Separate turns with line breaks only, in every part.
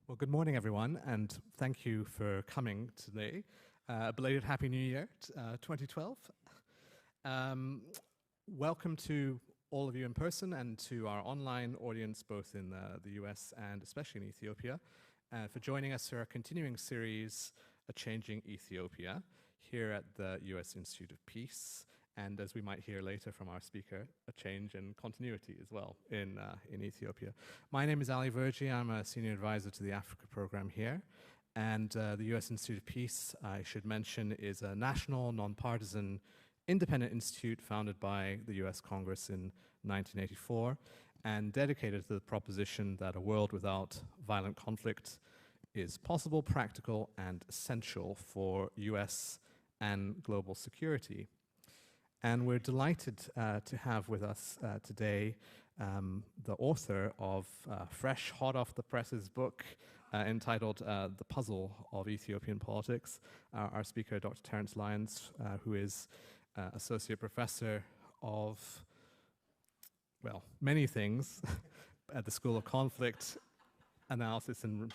Well, good morning, everyone, and thank you for coming today. Belated Happy New Year, 2012. Welcome to all of you in person and to our online audience, both in the US and especially in Ethiopia, for joining us for our continuing series, A Changing Ethiopia, here at the US Institute of Peace. And as we might hear later from our speaker, a change in continuity as well in Ethiopia. My name is Ali Verji. I'm a senior advisor to the Africa program here. And the US Institute of Peace, I should mention, is a national, nonpartisan, independent institute founded by the US Congress in 1984 and dedicated to the proposition that a world without violent conflict is possible, practical, and essential for US and global security. And we're delighted to have with us today the author of fresh, hot off the presses book entitled The Puzzle of Ethiopian Politics, our speaker, Dr. Terrence Lyons, who is associate professor of, well, many things at the School of Conflict Analysis and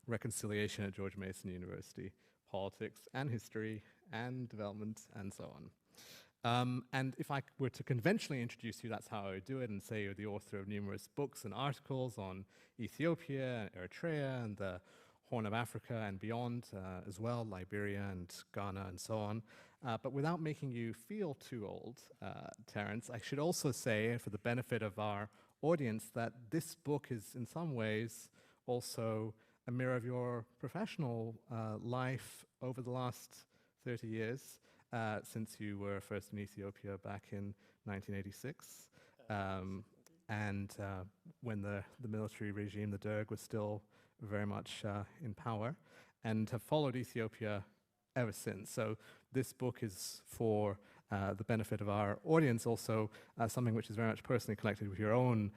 Reconciliation at George Mason University, politics and history and development and so on. And if I were to conventionally introduce you, that's how I would do it, and say you're the author of numerous books and articles on Ethiopia, and Eritrea, and the Horn of Africa and beyond as well, Liberia and Ghana and so on. But without making you feel too old, Terrence, I should also say, for the benefit of our audience, that this book is in some ways also a mirror of your professional life over the last 30 years. Since you were first in Ethiopia back in 1986, and when the military regime, the Derg, was still very much in power, and have followed Ethiopia ever since. So this book is for the benefit of our audience, also something which is very much personally connected with your own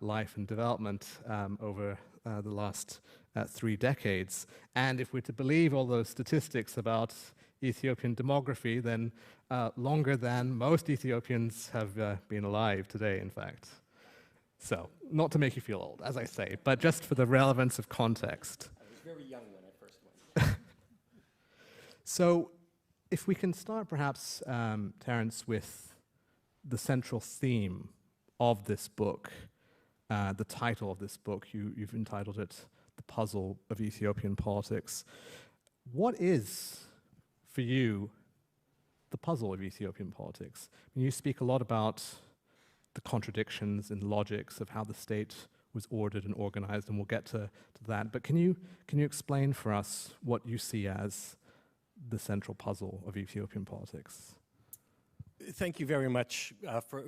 life and development over the last 3 decades. And if we're to believe all those statistics about Ethiopian demography, then longer than most Ethiopians have been alive today, in fact. So, not to make you feel old, as I say, but just for the relevance of context.
I was very young when I first went.
So, if we can start perhaps, Terrence, with the central theme of this book, the title of this book, you've entitled it The Puzzle of Ethiopian Politics. What is, for you, the puzzle of Ethiopian politics? I mean, you speak a lot about the contradictions and logics of how the state was ordered and organized, and we'll get to that. But can you explain for us what you see as the central puzzle of Ethiopian politics?
Thank you very much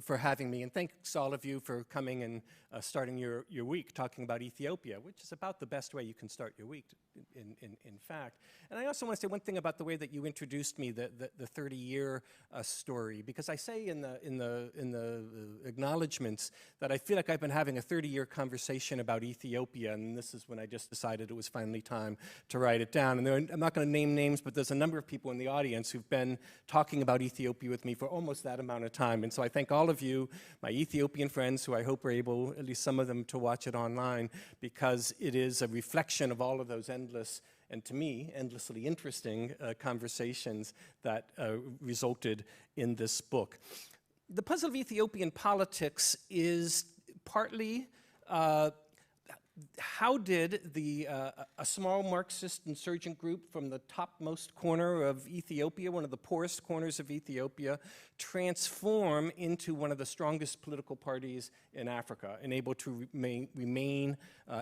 for having me, and thanks all of you for coming and starting your week talking about Ethiopia, which is about the best way you can start your week, in fact. And I also want to say one thing about the way that you introduced me, the 30-year story, because I say in the acknowledgments that I feel like I've been having a 30-year conversation about Ethiopia, and this is when I just decided it was finally time to write it down. And I'm not going to name names, but there's a number of people in the audience who've been talking about Ethiopia with me for almost that amount of time. And so I thank all of you, my Ethiopian friends, who I hope are able, at least some of them, to watch it online, because it is a reflection of all of those endless, and to me, endlessly interesting conversations that resulted in this book. The Puzzle of Ethiopian Politics is partly how did a small Marxist insurgent group from the topmost corner of Ethiopia, one of the poorest corners of Ethiopia, transform into one of the strongest political parties in Africa and able to remain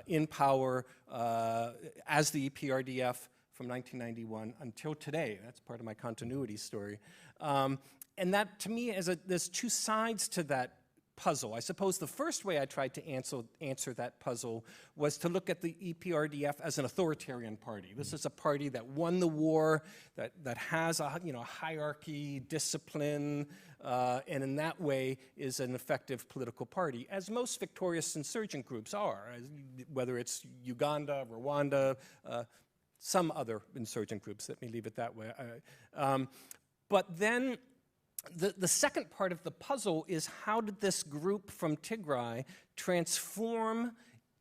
in power as the EPRDF from 1991 until today? That's part of my continuity story. And that, to me, there's 2 sides to that puzzle. I suppose the first way I tried to answer that puzzle was to look at the EPRDF as an authoritarian party. This is a party that won the war, that has a hierarchy, discipline, and in that way is an effective political party, as most victorious insurgent groups are, whether it's Uganda, Rwanda, some other insurgent groups. Let me leave it that way. But then the second part of the puzzle is, how did this group from Tigray transform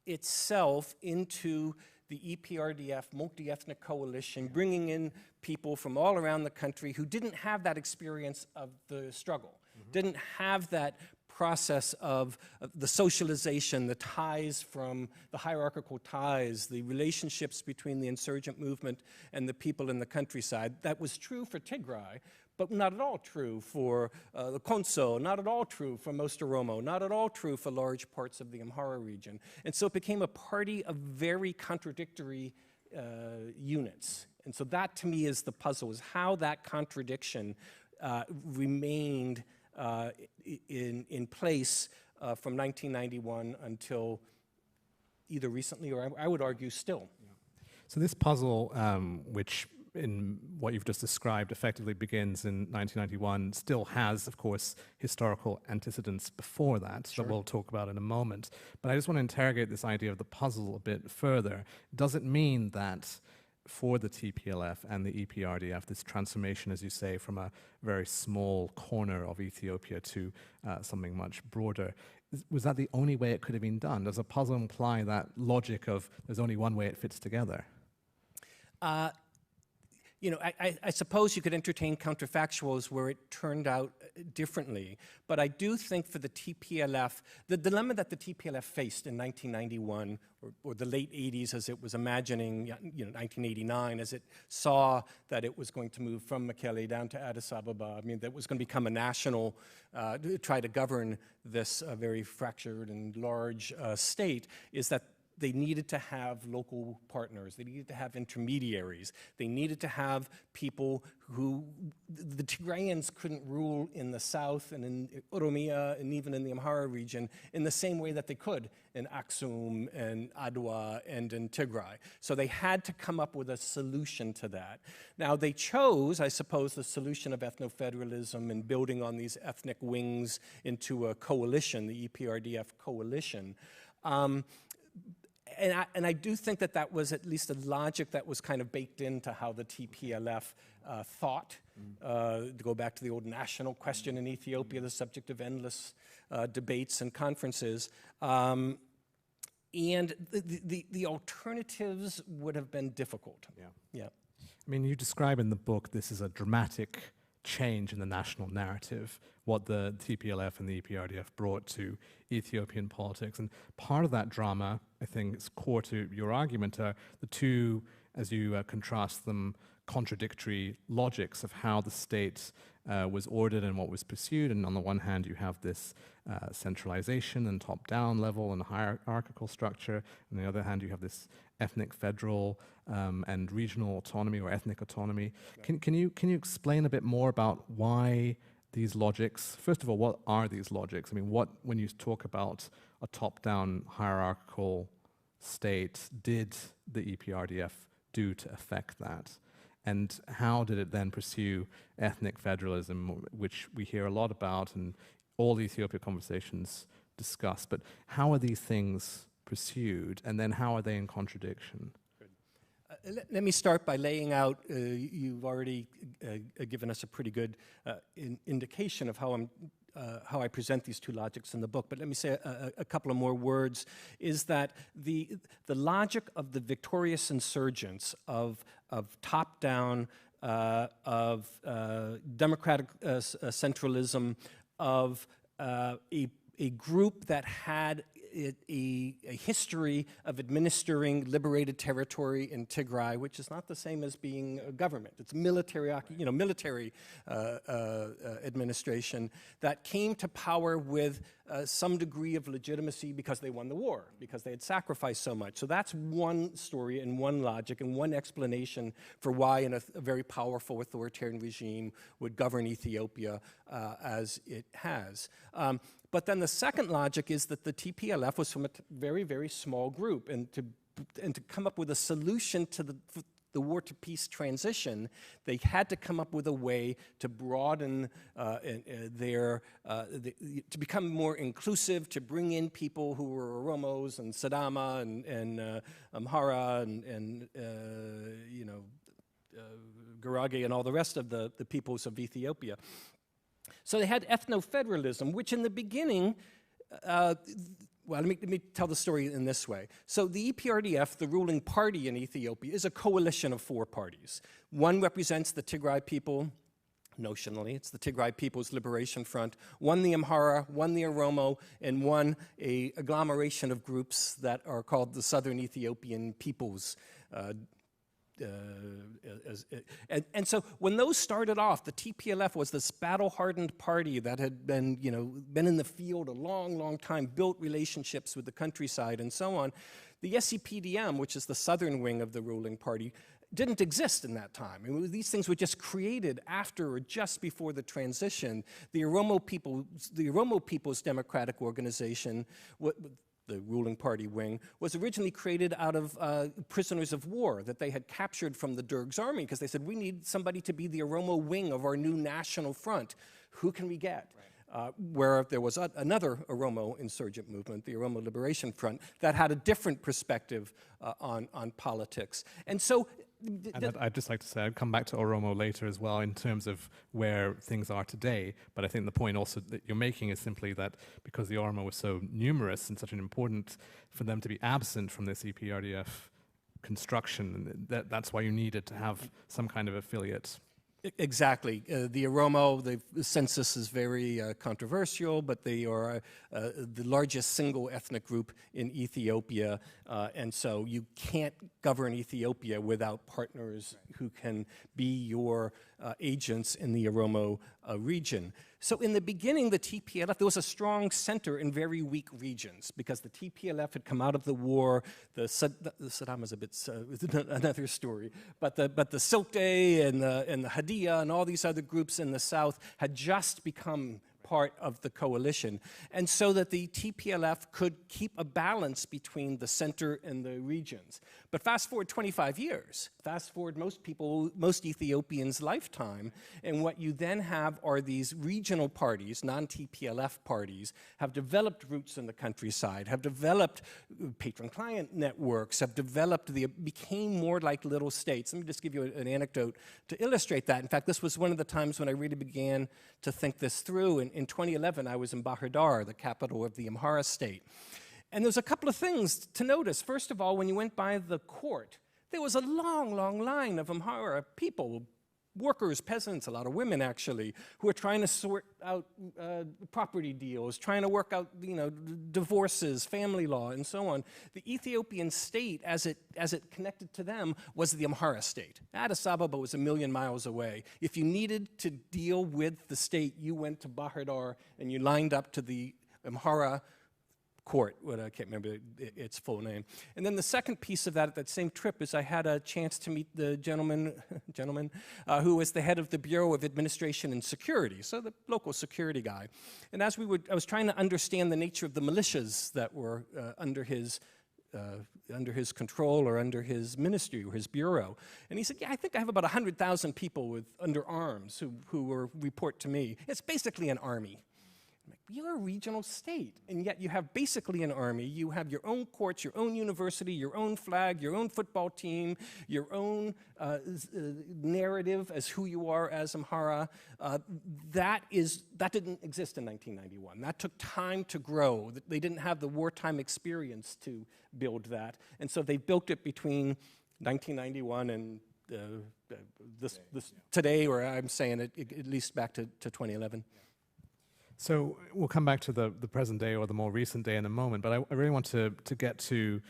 itself into the EPRDF multi-ethnic coalition, bringing in people from all around the country who didn't have that experience of the struggle, didn't have that process of the socialization, the ties from the hierarchical ties, the relationships between the insurgent movement and the people in the countryside. That was true for Tigray, but not at all true for the Konso, not at all true for most Oromo, not at all true for large parts of the Amhara region. And so it became a party of very contradictory units. And so that, to me, is the puzzle, is how that contradiction remained in place from 1991 until either recently or I would argue still.
Yeah. So this puzzle, which in what you've just described effectively begins in 1991, still has, of course, historical antecedents before that, that we'll talk about in a moment. But I just want to interrogate this idea of the puzzle a bit further. Does it mean that for the TPLF and the EPRDF, this transformation, as you say, from a very small corner of Ethiopia to something much broader, was that the only way it could have been done? Does a puzzle imply that logic of there's only one way it fits together?
You know, I suppose you could entertain counterfactuals where it turned out differently, but I do think for the TPLF, the dilemma that the TPLF faced in 1991 or the late 80s as it was imagining, you know, 1989, as it saw that it was going to move from Mekelle down to Addis Ababa, I mean, that was going to become a national, try to govern this very fractured and large state, is that they needed to have local partners. They needed to have intermediaries. They needed to have people who, the Tigrayans couldn't rule in the south and in Oromia and even in the Amhara region in the same way that they could in Aksum and Adwa and in Tigray. So they had to come up with a solution to that. Now they chose, I suppose, the solution of ethnofederalism and building on these ethnic wings into a coalition, the EPRDF coalition. And I do think that that was at least a logic that was kind of baked into how the TPLF thought, to go back to the old national question in Ethiopia, the subject of endless debates and conferences. And the alternatives would have been difficult. Yeah.
I mean, you describe in the book this is a dramatic change in the national narrative, what the TPLF and the EPRDF brought to Ethiopian politics. And part of that drama, I think, is core to your argument, are the two, as you contrast them, contradictory logics of how the state was ordered and what was pursued. And on the one hand, you have this centralization and top-down level and hierarchical structure. On the other hand, you have this ethnic federal and regional autonomy or ethnic autonomy. Can you explain a bit more about why these logics, first of all, what are these logics? I mean, when you talk about a top-down hierarchical state, did the EPRDF do to affect that? And how did it then pursue ethnic federalism, which we hear a lot about and all the Ethiopia conversations discuss? But how are these things pursued, and then how are they in contradiction?
Let me start by laying out, you've already given us a pretty good indication of how I present these two logics in the book, but let me say a couple of more words, is that the logic of the victorious insurgents of top-down, of democratic centralism, of a group that had a history of administering liberated territory in Tigray, which is not the same as being a government. It's military, military administration that came to power with some degree of legitimacy because they won the war, because they had sacrificed so much. So that's one story and one logic and one explanation for why a very powerful authoritarian regime would govern Ethiopia as it has. But then the second logic is that the TPLF was from a very, very small group, and to come up with a solution to the war to peace transition, they had to come up with a way to broaden to become more inclusive, to bring in people who were Oromos and Sidama and Amhara and Gurage and all the rest of the peoples of Ethiopia. So they had ethno-federalism, which in the beginning well, let me tell the story in this way. So the EPRDF, the ruling party in Ethiopia, is a coalition of 4 parties. One represents the Tigray people. Notionally, it's the Tigray People's Liberation Front, one the Amhara, one the Oromo, and one an agglomeration of groups that are called the Southern Ethiopian Peoples. And so when those started off, the TPLF was this battle-hardened party that had been, been in the field a long, long time, built relationships with the countryside and so on. The SEPDM, which is the southern wing of the ruling party, didn't exist in that time. I mean, these things were just created after or just before the transition. The Oromo People's Democratic Organization, the ruling party wing, was originally created out of prisoners of war that they had captured from the Derg's army, because they said, we need somebody to be the Oromo wing of our new national front. Who can we get? Where there was another Oromo insurgent movement, the Oromo Liberation Front, that had a different perspective on politics. And so
and I'd just like to say, I'd come back to Oromo later as well in terms of where things are today, but I think the point also that you're making is simply that because the Oromo was so numerous and such an important, for them to be absent from this EPRDF construction, that's why you needed to have some kind of affiliate.
Exactly. The Oromo, the census is very controversial, but they are the largest single ethnic group in Ethiopia, and so you can't govern Ethiopia without partners who can be your agents in the Oromo region. So in the beginning, the TPLF, there was a strong center in very weak regions because the TPLF had come out of the war. The Saddam is a bit another story, but the Silkday and the Hadiyah and all these other groups in the south had just become part of the coalition, and so that the TPLF could keep a balance between the center and the regions. But fast forward 25 years, fast forward most Ethiopians' lifetime, and what you then have are these regional parties, non-TPLF parties, have developed roots in the countryside, have developed patron-client networks, became more like little states. Let me just give you an anecdote to illustrate that. In fact, this was one of the times when I really began to think this through. In 2011, I was in Bahir Dar, the capital of the Amhara state. And there's a couple of things to notice. First of all, when you went by the court, there was a long, long line of Amhara people, workers, peasants, a lot of women actually, who were trying to sort out property deals, trying to work out, divorces, family law, and so on. The Ethiopian state, as it connected to them, was the Amhara state. Addis Ababa was 1 million miles away. If you needed to deal with the state, you went to Bahir Dar and you lined up to the Amhara court, I can't remember its full name. And then the second piece of that same trip is I had a chance to meet the gentleman who was the head of the Bureau of Administration and Security, so the local security guy. And as I was trying to understand the nature of the militias that were under his control or under his ministry or his bureau. And he said, yeah, I think I have about 100,000 people under arms who report to me. It's basically an army. You're a regional state, and yet you have basically an army. You have your own courts, your own university, your own flag, your own football team, your own narrative as who you are as Amhara. That didn't exist in 1991. That took time to grow. They didn't have the wartime experience to build that, and so they built it between 1991 and today, or I'm saying at least back to 2011.
So we'll come back to the present day or the more recent day in a moment, but I really want to get to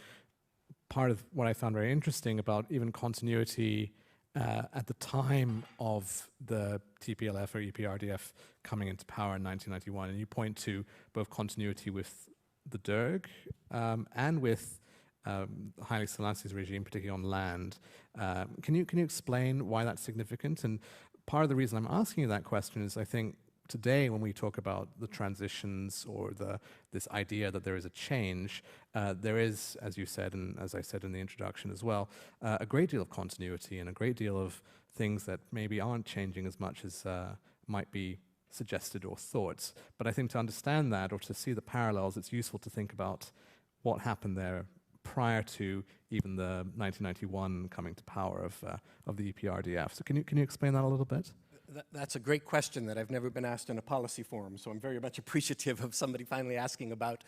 part of what I found very interesting about even continuity at the time of the TPLF or EPRDF coming into power in 1991. And you point to both continuity with the Derg and with Haile Selassie's regime, particularly on land. Can you explain why that's significant? And part of the reason I'm asking you that question is I think today, when we talk about the transitions or this idea that there is a change, there is, as you said, and as I said in the introduction as well, a great deal of continuity and a great deal of things that maybe aren't changing as much as might be suggested or thought. But I think to understand that or to see the parallels, it's useful to think about what happened there prior to even the 1991 coming to power of the EPRDF. So can you explain that a little bit?
That's a great question that I've never been asked in a policy forum, so I'm very much appreciative of somebody finally asking about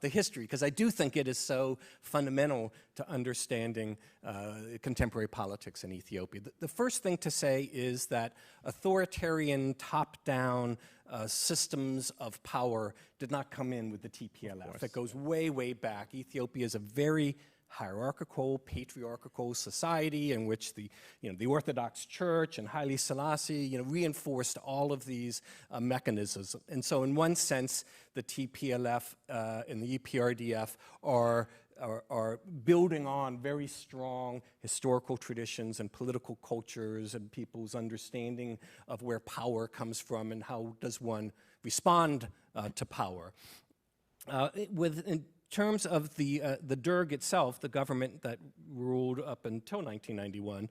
the history, because I do think it is so fundamental to understanding contemporary politics in Ethiopia. The first thing to say is that authoritarian, top-down systems of power did not come in with the TPLF. That goes way, way back. Ethiopia is a very hierarchical, patriarchal society in which the Orthodox Church and Haile Selassie, reinforced all of these mechanisms. And so in one sense, the TPLF and the EPRDF are building on very strong historical traditions and political cultures and people's understanding of where power comes from and how does one respond to power. In terms of the Derg itself, the government that ruled up until 1991,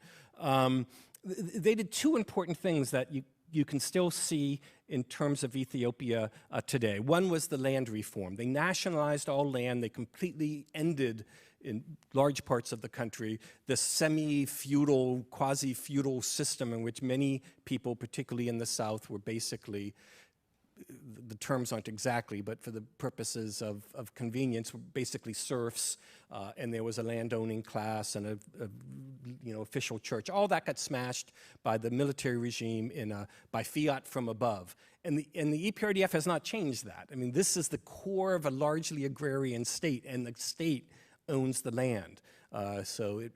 they did two important things that you can still see in terms of Ethiopia today. One was the land reform. They nationalized all land. They completely ended, in large parts of the country, the semi-feudal, quasi-feudal system in which many people, particularly in the South, were basically, the terms aren't exactly, but for the purposes of convenience, basically serfs, and there was a landowning class and a official church. All that got smashed by the military regime by fiat from above. And the EPRDF has not changed that. I mean, this is the core of a largely agrarian state, and the state owns the land. So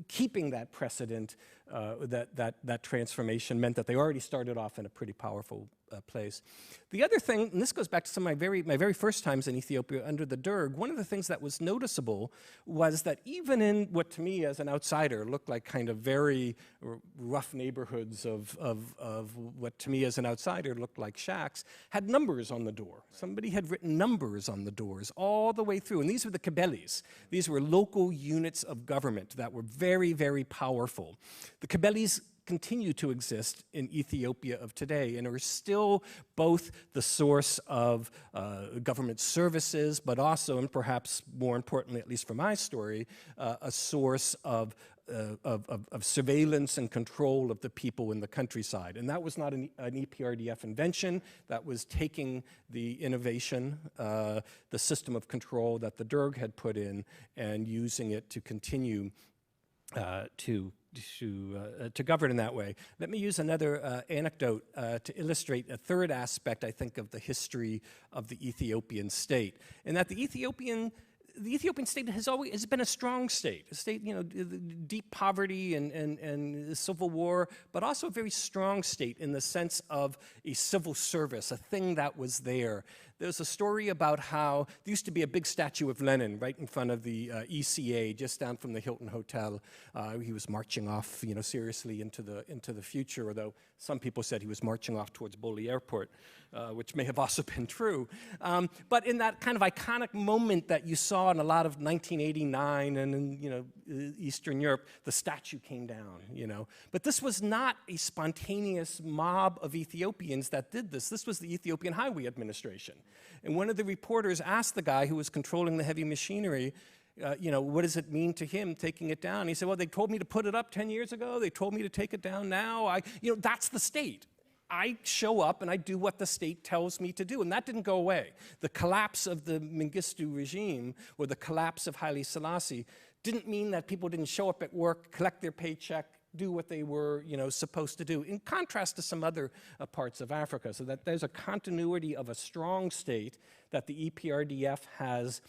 keeping that precedent, that transformation meant that they already started off in a pretty powerful place. The other thing, and this goes back to some of my very first times in Ethiopia under the Derg, one of the things that was noticeable was that even in what to me as an outsider looked like kind of very rough neighborhoods of what to me as an outsider looked like shacks, had numbers on the door. Somebody had written numbers on the doors all the way through, and these were the Kebelis. These were local units of government that were very, very powerful. The Kebelis continue to exist in Ethiopia of today and are still both the source of government services, but also, and perhaps more importantly, at least for my story, a source of surveillance and control of the people in the countryside. And that was not an EPRDF invention. That was taking the innovation, the system of control that the Derg had put in, and using it to continue to govern in that way. Let me use another anecdote to illustrate a third aspect, I think, of the history of the Ethiopian state, and that the Ethiopian state has been a strong state, deep poverty and civil war, but also a very strong state in the sense of a civil service, a thing that was there. There's a story about how there used to be a big statue of Lenin right in front of the ECA, just down from the Hilton Hotel. He was marching off, seriously into the future, although some people said he was marching off towards Boli Airport, which may have also been true. But in that kind of iconic moment that you saw in a lot of 1989 and in Eastern Europe, the statue came down, But this was not a spontaneous mob of Ethiopians that did this. This was the Ethiopian Highway Administration. And one of the reporters asked the guy who was controlling the heavy machinery, what does it mean to him taking it down? He said, well, they told me to put it up 10 years ago. They told me to take it down now. That's the state. I show up and I do what the state tells me to do, and that didn't go away. The collapse of the Mengistu regime or the collapse of Haile Selassie didn't mean that people didn't show up at work, collect their paycheck, do what they were, supposed to do, in contrast to some other parts of Africa. So that there's a continuity of a strong state that the EPRDF has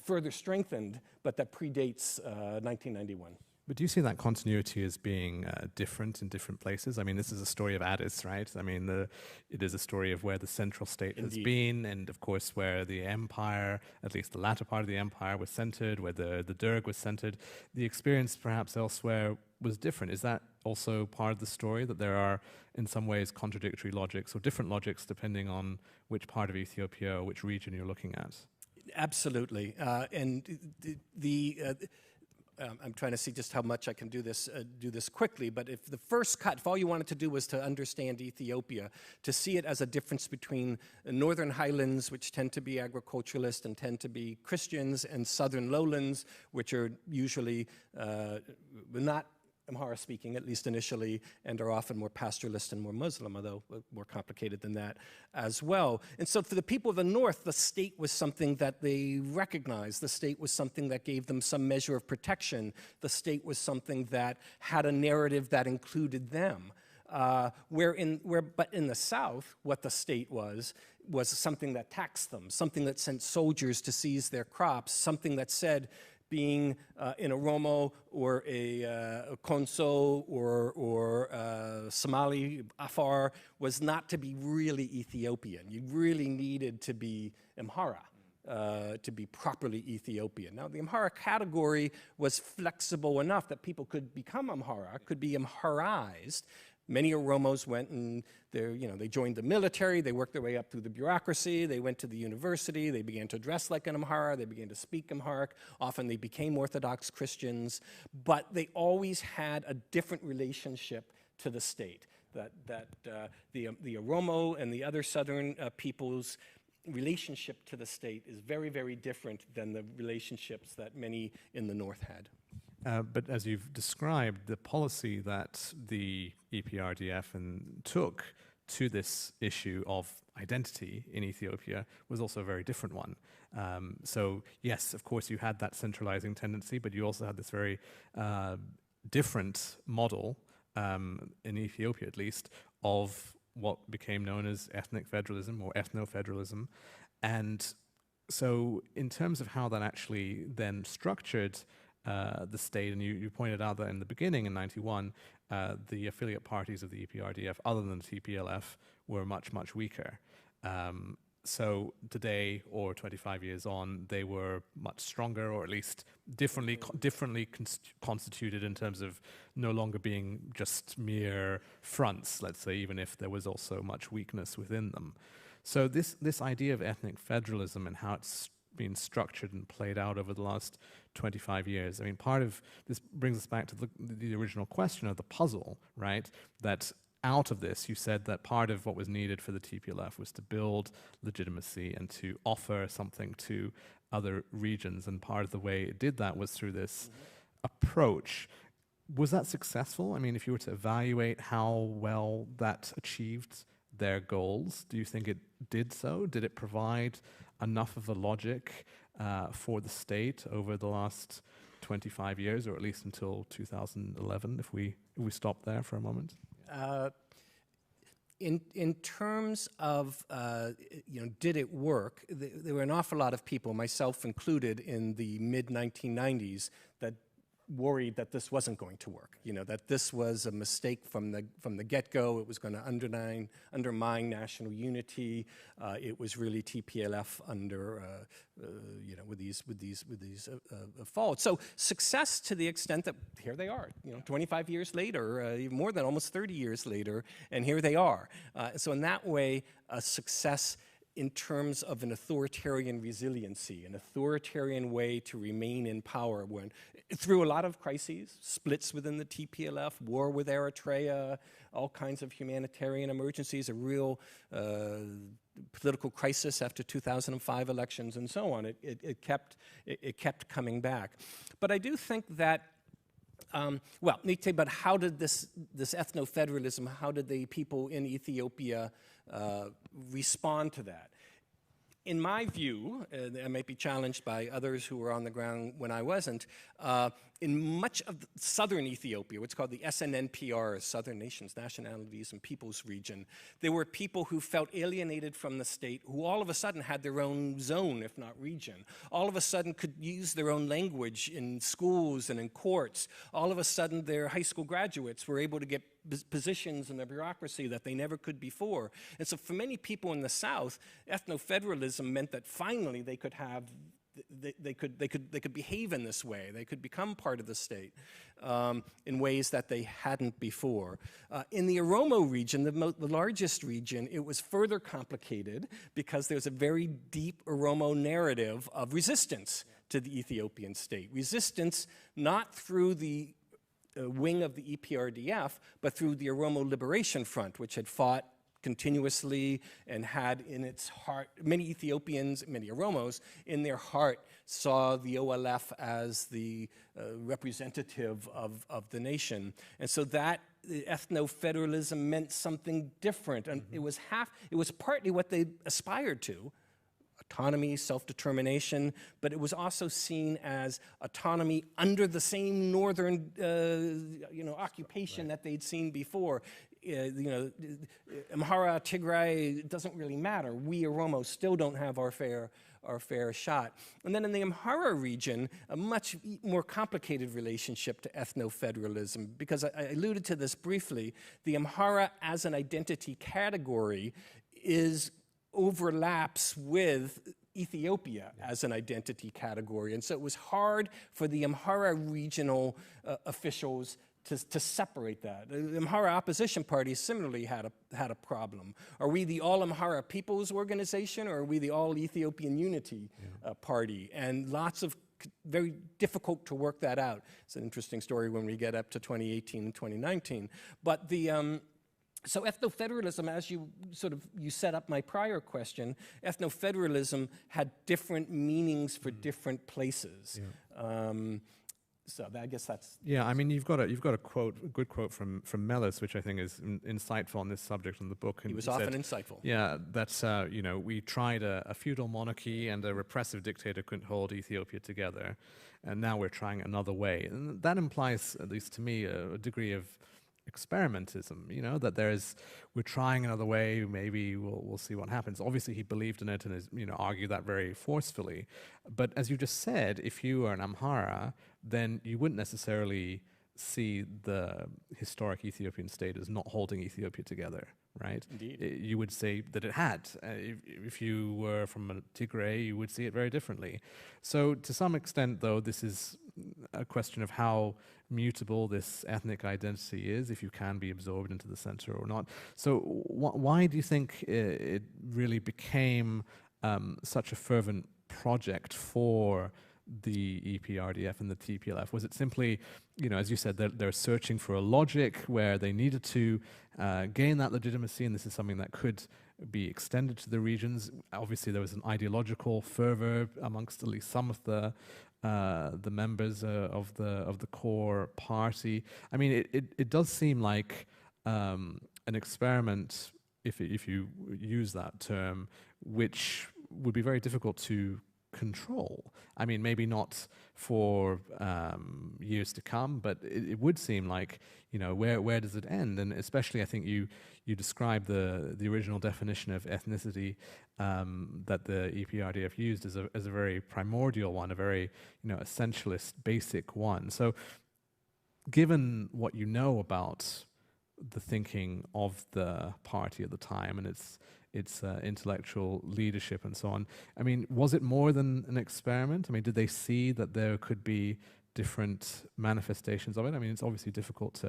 further strengthened, but that predates 1991.
But do you see that continuity as being different in different places? I mean, this is a story of Addis, right? I mean, it is a story of where the central state has been, and of course where the empire, at least the latter part of the empire, was centered, where the Derg was centered. The experience perhaps elsewhere was different. Is that also part of the story, that there are in some ways contradictory logics or different logics depending on which part of Ethiopia or which region you're looking at?
Absolutely. I'm trying to see just how much I can do this quickly, but if the first cut, if all you wanted to do was to understand Ethiopia, to see it as a difference between the northern highlands, which tend to be agriculturalist and tend to be Christians, and southern lowlands, which are usually not Amhara-speaking, at least initially, and are often more pastoralist and more Muslim, although more complicated than that as well. And so for the people of the North, the state was something that they recognized. The state was something that gave them some measure of protection. The state was something that had a narrative that included them. But in the South, what the state was something that taxed them, something that sent soldiers to seize their crops, something that said, being in Oromo or a Konso or Somali, Afar, was not to be really Ethiopian. You really needed to be Amhara to be properly Ethiopian. Now, the Amhara category was flexible enough that people could become Amhara, could be Amharized. Many Oromos went and they joined the military, they worked their way up through the bureaucracy, they went to the university, they began to dress like an Amhara, they began to speak Amharic, often they became Orthodox Christians, but they always had a different relationship to the state. The Oromo and the other southern peoples' relationship to the state is very, very different than the relationships that many in the North had.
But as you've described, the policy that the EPRDF took to this issue of identity in Ethiopia was also a very different one. So yes, of course, you had that centralizing tendency, but you also had this very different model, in Ethiopia at least, of what became known as ethnic federalism or ethno-federalism. And so in terms of how that actually then structured the state, and you pointed out that in the beginning, in '91, the affiliate parties of the EPRDF, other than TPLF, were much, much weaker. So today, or 25 years on, they were much stronger, or at least differently constituted in terms of no longer being just mere fronts, let's say, even if there was also much weakness within them. So this idea of ethnic federalism and how it's been structured and played out over the last 25 years. I mean, part of this brings us back to the original question of the puzzle, right? That out of this, you said that part of what was needed for the TPLF was to build legitimacy and to offer something to other regions, and part of the way it did that was through this approach. Was that successful? I mean, if you were to evaluate how well that achieved their goals, do you think it did so? Did it provide enough of a logic for the state over the last 25 years, or at least until 2011, if we stop there for a moment?
In terms of, did it work, there were an awful lot of people, myself included, in the mid-1990s that worried that this wasn't going to work, that this was a mistake from the get-go. It was going to undermine national unity. It was really TPLF under, with these faults. So success to the extent that here they are, 25 years later, even more than almost 30 years later, and here they are. So in that way, a success in terms of an authoritarian resiliency, an authoritarian way to remain in power through a lot of crises, splits within the TPLF, war with Eritrea, all kinds of humanitarian emergencies, a real political crisis after 2005 elections, and so on. It kept coming back. But I do think that need to say about how did this ethno-federalism, how did the people in Ethiopia respond to that? In my view, I might be challenged by others who were on the ground when I wasn't, in much of southern Ethiopia, what's called the SNNPR, Southern Nations, Nationalities, and Peoples region, there were people who felt alienated from the state, who all of a sudden had their own zone, if not region, all of a sudden could use their own language in schools and in courts. All of a sudden, their high school graduates were able to get positions in the bureaucracy that they never could before. And so for many people in the South, ethno-federalism meant that finally they could have they could behave in this way. They could become part of the state in ways that they hadn't before. In the Oromo region, the largest region, it was further complicated because there's a very deep Oromo narrative of resistance to the Ethiopian state. Resistance not through the wing of the EPRDF, but through the Oromo Liberation Front, which had fought continuously and had in its heart, many Ethiopians, many Oromos, in their heart saw the OLF as the representative of the nation. And so that ethno-federalism meant something different. And it was partly what they aspired to, autonomy, self-determination, but it was also seen as autonomy under the same northern, occupation that they'd seen before. Amhara, Tigray, it doesn't really matter. We Oromo still don't have our fair shot. And then in the Amhara region, a much more complicated relationship to ethno-federalism, because I alluded to this briefly. The Amhara as an identity category overlaps with Ethiopia as an identity category. And so it was hard for the Amhara regional officials to separate that. The Amhara opposition party similarly had a problem. Are we the All Amhara People's Organization, or are we the All Ethiopian Unity Party? And lots of very difficult to work that out. It's an interesting story when we get up to 2018 and 2019. But so ethno-federalism, as you set up my prior question, ethno-federalism had different meanings for different places. Yeah. So I guess that's...
Yeah, I mean, you've got a good quote from Mellis, which I think is insightful on this subject in the book. And
he was often insightful.
Yeah, that's, we tried a feudal monarchy and a repressive dictator couldn't hold Ethiopia together, and now we're trying another way. And that implies, at least to me, a degree of experimentism, that we're trying another way, maybe we'll see what happens. Obviously he believed in it and has, argued that very forcefully. But as you just said, if you are an Amhara, then you wouldn't necessarily see the historic Ethiopian state as not holding Ethiopia together, right?
Indeed.
You would say that it had. If you were from Tigray, you would see it very differently. So to some extent, though, this is a question of how mutable this ethnic identity is, if you can be absorbed into the center or not. So why do you think it really became such a fervent project for the EPRDF and the TPLF? Was it simply, as you said, they're searching for a logic where they needed to gain that legitimacy, and this is something that could be extended to the regions? Obviously, there was an ideological fervor amongst at least some of the members of the core party. I mean, it does seem like an experiment, if you use that term, which would be very difficult to control. I mean, maybe not for years to come, but it would seem like, where does it end? And especially, I think you described the original definition of ethnicity that the EPRDF used as a very primordial one, a very essentialist, basic one. So, given what you know about the thinking of the party at the time and its intellectual leadership and so on, I mean, was it more than an experiment? I mean, did they see that there could be different manifestations of it? I mean, it's obviously difficult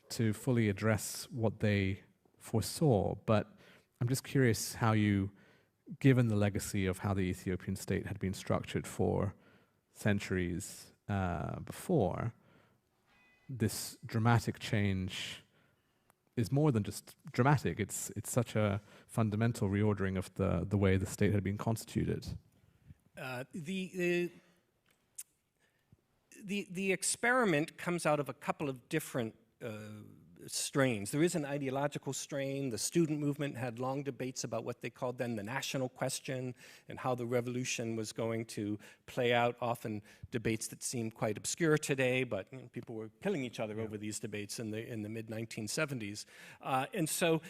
to fully address what they foresaw, but I'm just curious how you, given the legacy of how the Ethiopian state had been structured for centuries before, this dramatic change is more than just dramatic. It's such a fundamental reordering of the way the state had been constituted.
The experiment comes out of a couple of different strains. There is an ideological strain. The student movement had long debates about what they called then the national question and how the revolution was going to play out, often debates that seem quite obscure today, but people were killing each other over these debates in the mid-1970s. And so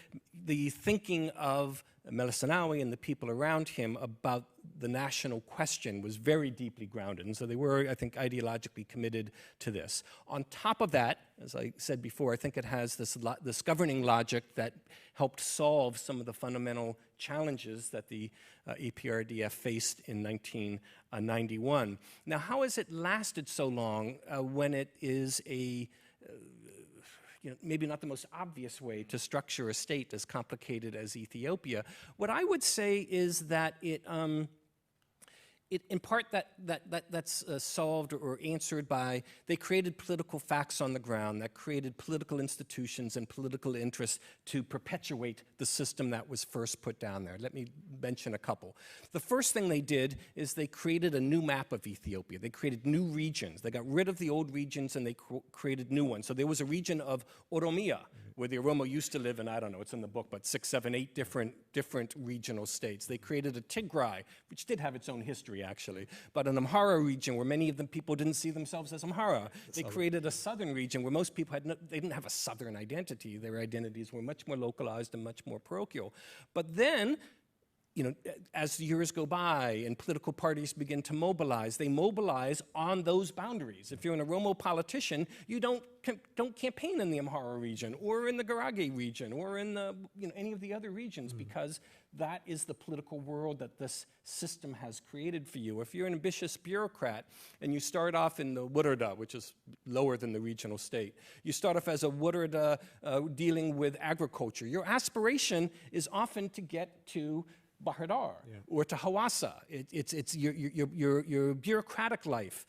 the thinking of Meles Zenawi and the people around him about the national question was very deeply grounded, and so they were, I think, ideologically committed to this. On top of that, as I said before, I think it has this governing logic that helped solve some of the fundamental challenges that the EPRDF faced in 1991. Now, how has it lasted so long when it is maybe not the most obvious way to structure a state as complicated as Ethiopia? What I would say is that in part, that's solved or answered by they created political facts on the ground that created political institutions and political interests to perpetuate the system that was first put down there. Let me mention a couple. The first thing they did is they created a new map of Ethiopia. They created new regions. They got rid of the old regions and they created new ones. So there was a region of Oromia, where the Oromo used to live in, I don't know, it's in the book, but 6, 7, 8 different regional states. They created a Tigray, which did have its own history, actually, but an Amhara region where many of the people didn't see themselves as Amhara. They created a southern region where most people they didn't have a southern identity. Their identities were much more localized and much more parochial. But then, you know, as the years go by and political parties begin to mobilize, they mobilize on those boundaries. If you're an Oromo politician, you don't campaign in the Amhara region or in the Garage region or in the, you know, any of the other regions, because that is the political world that this system has created for you. If you're an ambitious bureaucrat and you start off in the Wurda, which is lower than the regional state, you start off as a Wurda dealing with agriculture. Your aspiration is often to get to Bahardar or to Hawassa. It's your bureaucratic life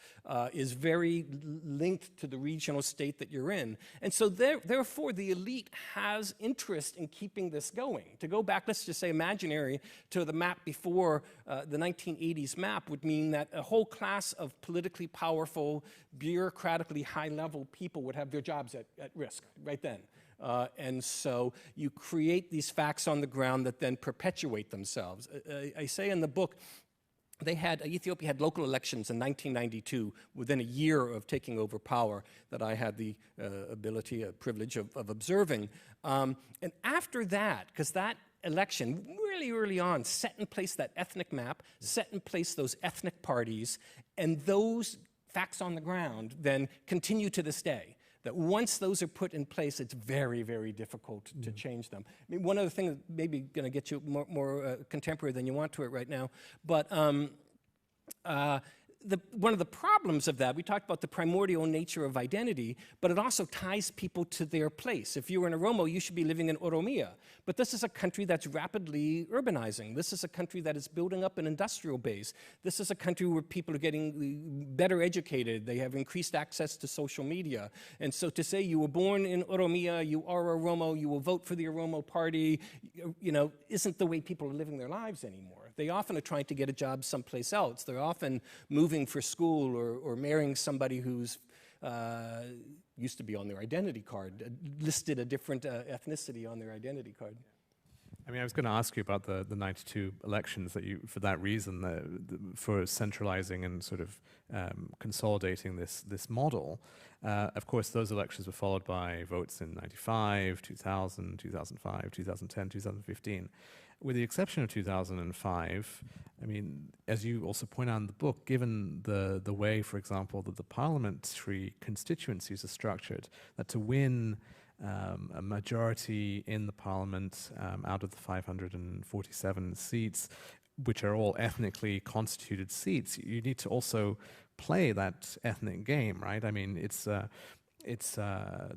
is very linked to the regional state that you're in. And so therefore the elite has interest in keeping this going. To go back, let's just say imaginary, to the map before the 1980s map would mean that a whole class of politically powerful, bureaucratically high-level people would have their jobs at risk right then. And so you create these facts on the ground that then perpetuate themselves. I say in the book, Ethiopia had local elections in 1992, within a year of taking over power, that I had the privilege of observing. And after that, because that election really early on set in place that ethnic map, set in place those ethnic parties, and those facts on the ground then continue to this day. That once those are put in place, it's very, very difficult to change them. I mean, one other thing that maybe going to get you more contemporary than you want to it right now, but one of the problems of that, we talked about the primordial nature of identity, but it also ties people to their place. If you were in Oromo, you should be living in Oromia. But this is a country that's rapidly urbanizing. This is a country that is building up an industrial base. This is a country where people are getting better educated. They have increased access to social media. And so to say you were born in Oromia, you are Oromo, you will vote for the Oromo party, you know, isn't the way people are living their lives anymore. They often are trying to get a job someplace else. They're often moving for school or marrying somebody who's used to be on their identity card, listed a different ethnicity on their identity card.
I mean, I was going to ask you about the 92 elections, that you, for that reason, for centralizing and sort of consolidating this model. Of course, those elections were followed by votes in 95, 2000, 2005, 2010, 2015. With the exception of 2005, I mean, as you also point out in the book, given the way, for example, that the parliamentary constituencies are structured, that to win a majority in the parliament out of the 547 seats, which are all ethnically constituted seats, you need to also play that ethnic game, right? I mean, it's the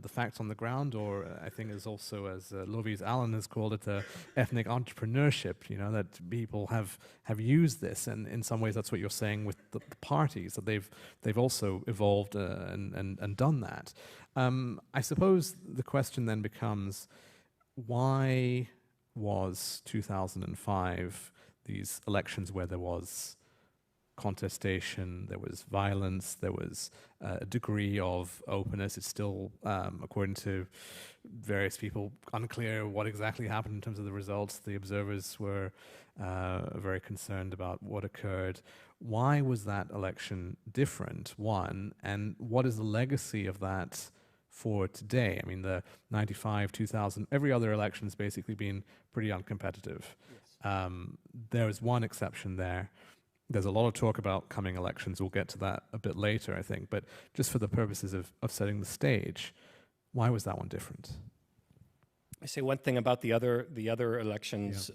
facts on the ground, or I think is also, as Lovis Allen has called it, ethnic entrepreneurship, you know, that people have used this, and in some ways that's what you're saying with the parties, that they've also evolved and done that. I suppose the question then becomes, why was 2005 these elections where there was contestation, there was violence, there was a degree of openness? It's still, according to various people, unclear what exactly happened in terms of the results. The observers were very concerned about what occurred. Why was that election different, one, and what is the legacy of that for today? I mean, the 95, 2000, every other election has basically been pretty uncompetitive. Yes. There is one exception there. There's a lot of talk about coming elections. We'll get to that a bit later, I think. But just for the purposes of setting the stage, why was that one different?
I say one thing about the other elections,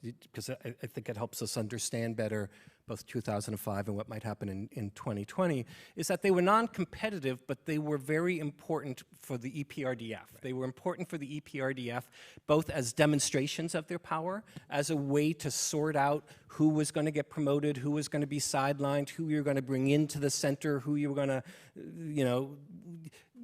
because I think it helps us understand better both 2005 and what might happen in 2020, is that they were non-competitive, but they were very important for the EPRDF. Right. They were important for the EPRDF both as demonstrations of their power, as a way to sort out who was going to get promoted, who was going to be sidelined, who you're going to bring into the center, who you were going to,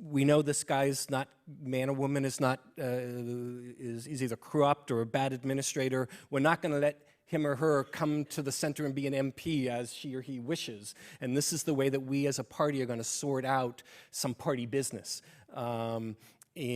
we know this guy's not, man or woman is not, is either corrupt or a bad administrator. We're not going to let him or her come to the center and be an MP as she or he wishes. And this is the way that we as a party are going to sort out some party business. So the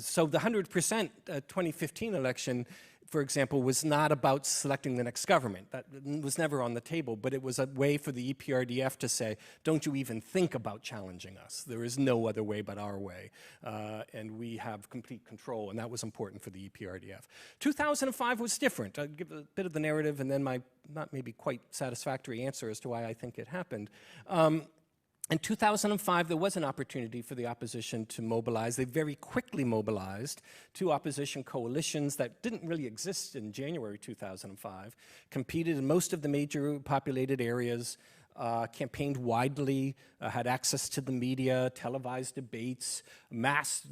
100% 2015 election, for example, was not about selecting the next government. That was never on the table, but it was a way for the EPRDF to say, don't you even think about challenging us. There is no other way but our way. And we have complete control, and that was important for the EPRDF. 2005 was different. I'll give a bit of the narrative and then my not maybe quite satisfactory answer as to why I think it happened. In 2005, there was an opportunity for the opposition to mobilize. They very quickly mobilized. Two opposition coalitions that didn't really exist in January 2005, competed in most of the major populated areas, campaigned widely, had access to the media, televised debates, mass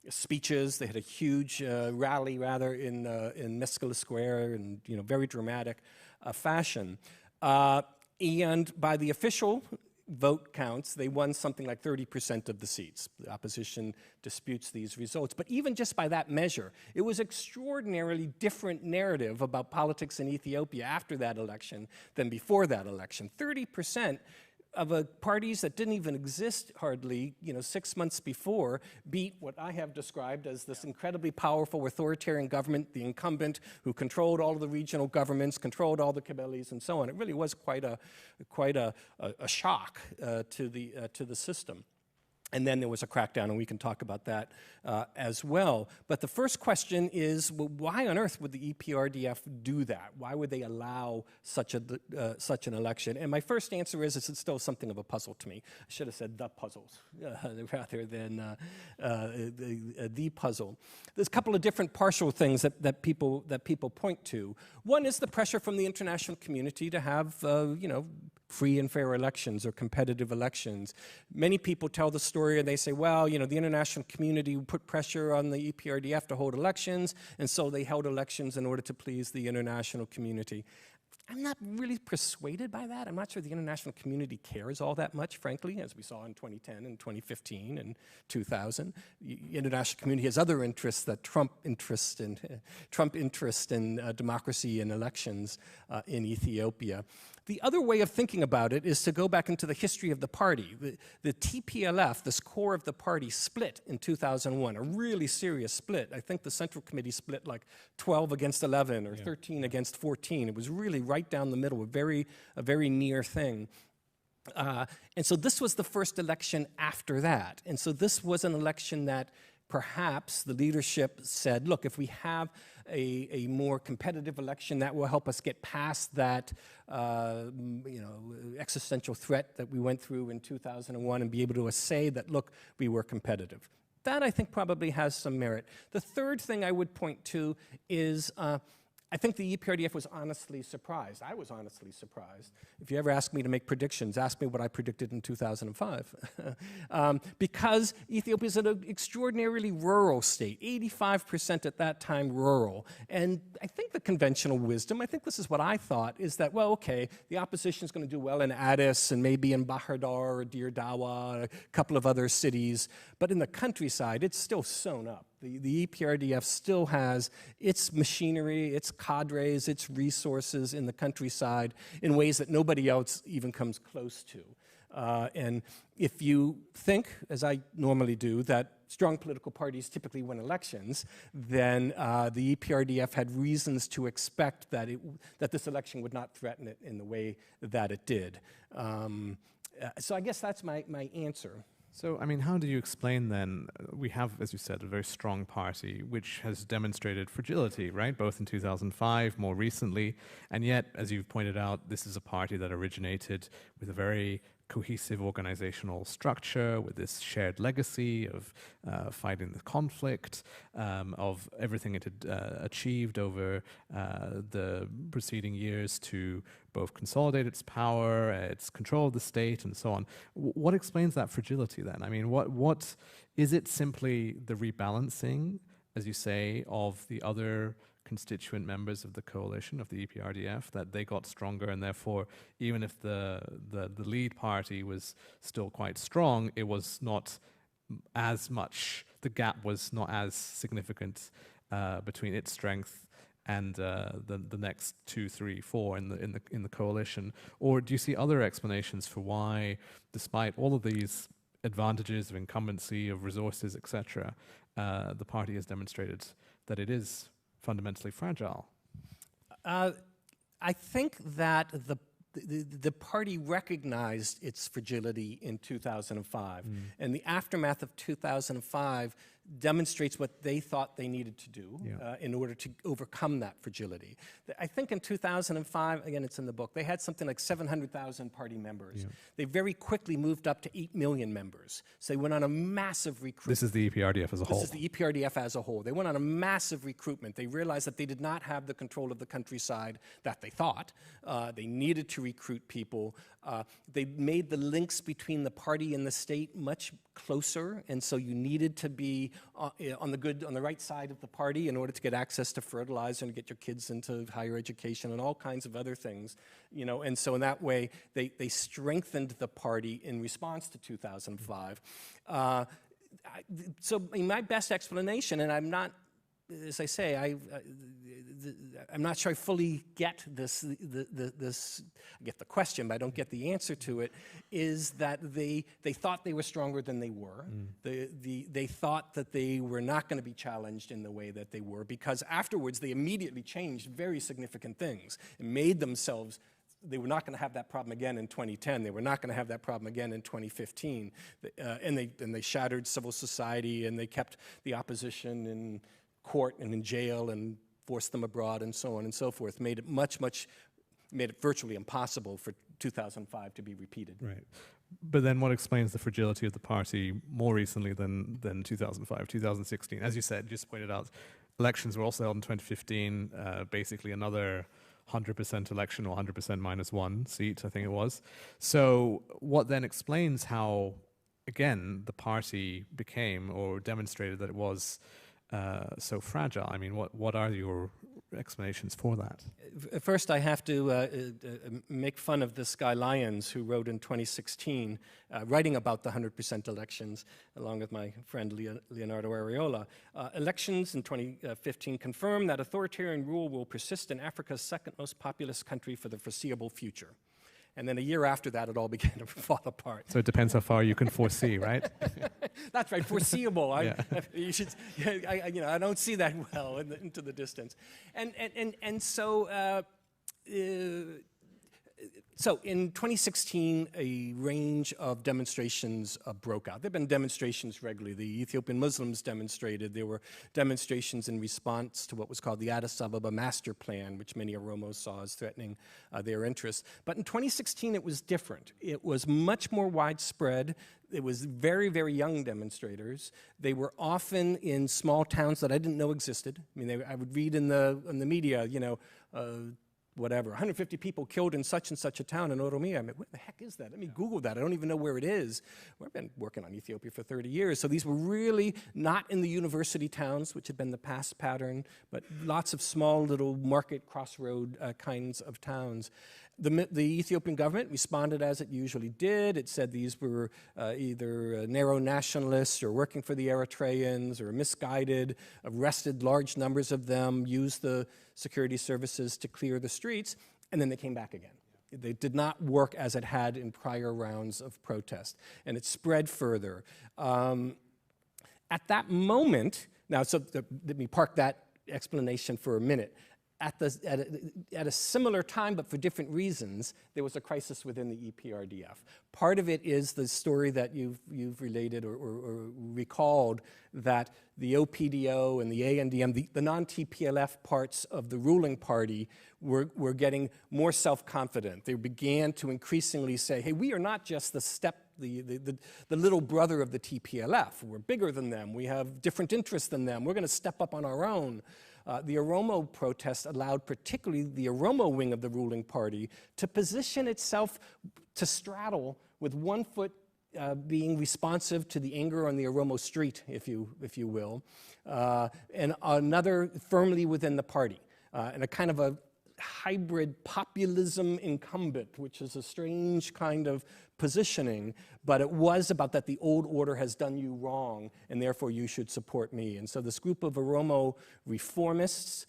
speeches. They had a huge rally, rather, in Mescala Square in very dramatic fashion. And by the official vote counts, they won something like 30% of the seats. The opposition disputes these results. But even just by that measure, it was extraordinarily different narrative about politics in Ethiopia after that election than before that election. 30% of parties that didn't even exist hardly, 6 months before, beat what I have described as this incredibly powerful authoritarian government, the incumbent, who controlled all of the regional governments, controlled all the Kabyles, and so on. It really was quite a shock to the system. And then there was a crackdown, and we can talk about that as well. But the first question is, well, why on earth would the EPRDF do that? Why would they allow such an election? And my first answer is it's still something of a puzzle to me. I should have said the puzzles rather than the puzzle. There's a couple of different partial things that people point to. One is the pressure from the international community to have free and fair elections or competitive elections. Many people tell the story and they say, well, the international community put pressure on the EPRDF to hold elections, and so they held elections in order to please the international community. I'm not really persuaded by that. I'm not sure the international community cares all that much, frankly, as we saw in 2010 and 2015 and 2000. The international community has other interests that Trump interest in democracy and elections in Ethiopia. The other way of thinking about it is to go back into the history of the party. The TPLF, this core of the party, split in 2001, a really serious split. I think the Central Committee split like 12 against 11 or 13 against 14. It was really right down the middle, a very near thing. And so this was the first election after that. And so this was an election that perhaps the leadership said, look, if we have a more competitive election, that will help us get past that existential threat that we went through in 2001 and be able to say that, look, we were competitive. That, I think, probably has some merit. The third thing I would point to is I think the EPRDF was honestly surprised. I was honestly surprised. If you ever ask me to make predictions, ask me what I predicted in 2005. Because Ethiopia is an extraordinarily rural state, 85% at that time rural. And I think the conventional wisdom, I think this is what I thought, is that, well, okay, the opposition is going to do well in Addis and maybe in Bahir Dar or Dir Dawa, a couple of other cities. But in the countryside, it's still sewn up. The EPRDF still has its machinery, its cadres, its resources in the countryside in ways that nobody else even comes close to. And if you think, as I normally do, that strong political parties typically win elections, then the EPRDF had reasons to expect that this election would not threaten it in the way that it did. So I guess that's my answer.
So, I mean, how do you explain then, we have, as you said, a very strong party which has demonstrated fragility, right, both in 2005, more recently, and yet, as you've pointed out, this is a party that originated with a very cohesive organizational structure with this shared legacy of fighting the conflict, of everything it had achieved over the preceding years to both consolidate its power, its control of the state, and so on. What explains that fragility then? I mean, what is it simply the rebalancing, as you say, of the other constituent members of the coalition, of the EPRDF, that they got stronger, and therefore, even if the lead party was still quite strong, it was not as much, the gap was not as significant between its strength and the next 2, 3, 4 in the coalition? Or do you see other explanations for why, despite all of these advantages of incumbency, of resources, etc., the party has demonstrated that it is fundamentally fragile?
I think that the party recognized its fragility in 2005, and the aftermath of 2005 demonstrates what they thought they needed to do in order to overcome that fragility. I think in 2005, again, it's in the book, they had something like 700,000 party members. Yeah. They very quickly moved up to 8 million members. So they went on a massive recruitment.
This is the EPRDF as a whole.
This is the EPRDF as a whole. They went on a massive recruitment. They realized that they did not have the control of the countryside that they thought. They needed to recruit people. They made the links between the party and the state much closer, and so you needed to be on the right side of the party in order to get access to fertilizer and get your kids into higher education and all kinds of other things, and so in that way they strengthened the party in response to 2005. So my best explanation, and I'm not, as I say, I'm not sure I fully get this. I get the question, but I don't get the answer to it. Is that they thought they were stronger than they were. They thought that they were not going to be challenged in the way that they were, because afterwards they immediately changed very significant things and made themselves. They were not going to have that problem again in 2010. They were not going to have that problem again in 2015. And they shattered civil society, and they kept the opposition in court and in jail and forced them abroad and so on and so forth, made it made it virtually impossible for 2005 to be repeated.
Right. But then what explains the fragility of the party more recently than 2005, 2016? As you said, just pointed out, elections were also held in 2015, basically another 100% election, or 100% minus one seat, I think it was. So what then explains how, again, the party became or demonstrated that it was so fragile? I mean, what are your explanations for that?
First, I have to make fun of this guy Lyons, who wrote in 2016, writing about the 100% elections, along with my friend Leonardo Areola. Elections in 2015 confirm that authoritarian rule will persist in Africa's second most populous country for the foreseeable future. And then a year after that, it all began to fall apart.
So it depends how far you can foresee, right?
That's right, foreseeable. I don't see that well into the distance. And so in 2016, a range of demonstrations broke out. There have been demonstrations regularly. The Ethiopian Muslims demonstrated. There were demonstrations in response to what was called the Addis Ababa Master Plan, which many Oromos saw as threatening their interests. But in 2016, it was different. It was much more widespread. It was very, very young demonstrators. They were often in small towns that I didn't know existed. I mean, I would read in the media, whatever, 150 people killed in such and such a town in Oromia. I mean, what the heck is that? Let me Google that. I don't even know where it is. Well, I've been working on Ethiopia for 30 years, so these were really not in the university towns, which had been the past pattern, but lots of small little market crossroad kinds of towns. The Ethiopian government responded as it usually did. It said these were either narrow nationalists or working for the Eritreans or misguided, arrested large numbers of them, used the security services to clear the streets, and then they came back again. They did not work as it had in prior rounds of protest, and it spread further. At that moment, now, so let me park that explanation for a minute. at a similar time, but for different reasons, there was a crisis within the EPRDF. Part of it is the story that you've related or recalled, that the OPDO and the ANDM, the non-TPLF parts of the ruling party, were getting more self-confident. They began to increasingly say, hey, we are not just the little brother of the TPLF. We're bigger than them. We have different interests than them. We're going to step up on our own. The Oromo protest allowed particularly the Oromo wing of the ruling party to position itself to straddle with one foot being responsive to the anger on the Oromo street, if you will, and another firmly within the party, and a kind of a hybrid populism incumbent, which is a strange kind of positioning, but it was about that the old order has done you wrong, and therefore you should support me. And so this group of Oromo reformists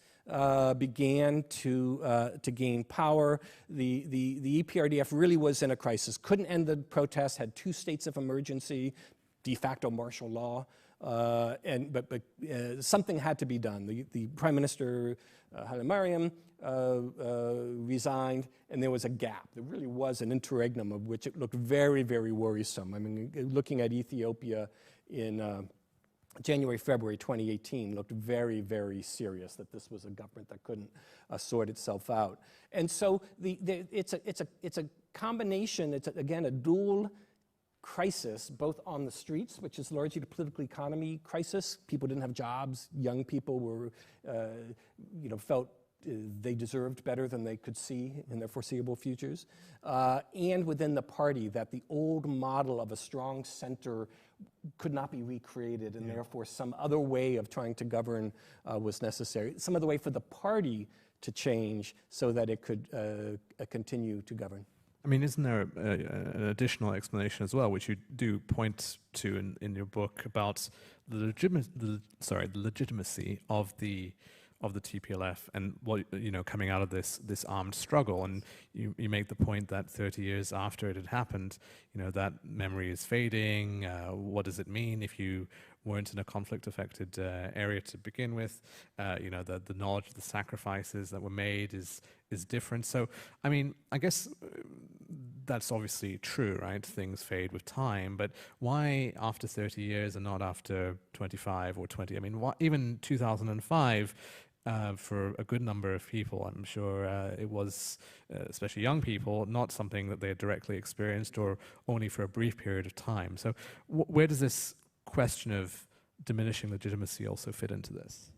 began to gain power. The EPRDF really was in a crisis, couldn't end the protests, had 2 states of emergency, de facto martial law, but something had to be done. The Prime Minister, Haile Mariam, resigned, and there was a gap. There really was an interregnum of which it looked very, very worrisome. I mean, looking at Ethiopia in January, February 2018 looked very, very serious, that this was a government that couldn't sort itself out. And so it's a combination, again, a dual crisis, both on the streets, which is largely the political economy crisis. People didn't have jobs. Young people were, felt they deserved better than they could see in their foreseeable futures. And within the party, that the old model of a strong center could not be recreated, and therefore some other way of trying to govern was necessary. Some other way for the party to change so that it could continue to govern.
I mean, isn't there an additional explanation as well, which you do point to in your book, about the legitimacy of the TPLF and what, coming out of this armed struggle? And you make the point that 30 years after it had happened, that memory is fading. What does it mean if you weren't in a conflict-affected area to begin with? The knowledge of the sacrifices that were made is different. So, I mean, I guess that's obviously true, right? Things fade with time, but why after 30 years and not after 25 or 20? I mean, even 2005, for a good number of people, I'm sure it was, especially young people, not something that they had directly experienced or only for a brief period of time. So where does this question of diminishing legitimacy also fit into this?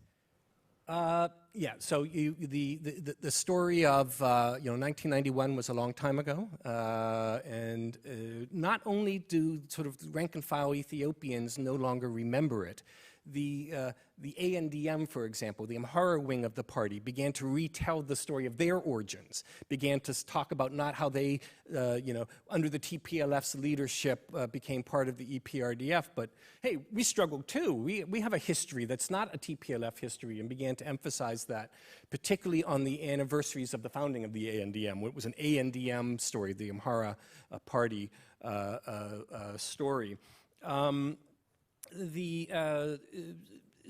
So the story of 1991 was a long time ago, and not only do sort of rank and file Ethiopians no longer remember it, the ANDM, for example, the Amhara wing of the party, began to retell the story of their origins, began to talk about not how they, under the TPLF's leadership became part of the EPRDF, but hey, we struggled too. We have a history that's not a TPLF history, and began to emphasize that, particularly on the anniversaries of the founding of the ANDM. It was an ANDM story, the Amhara party story.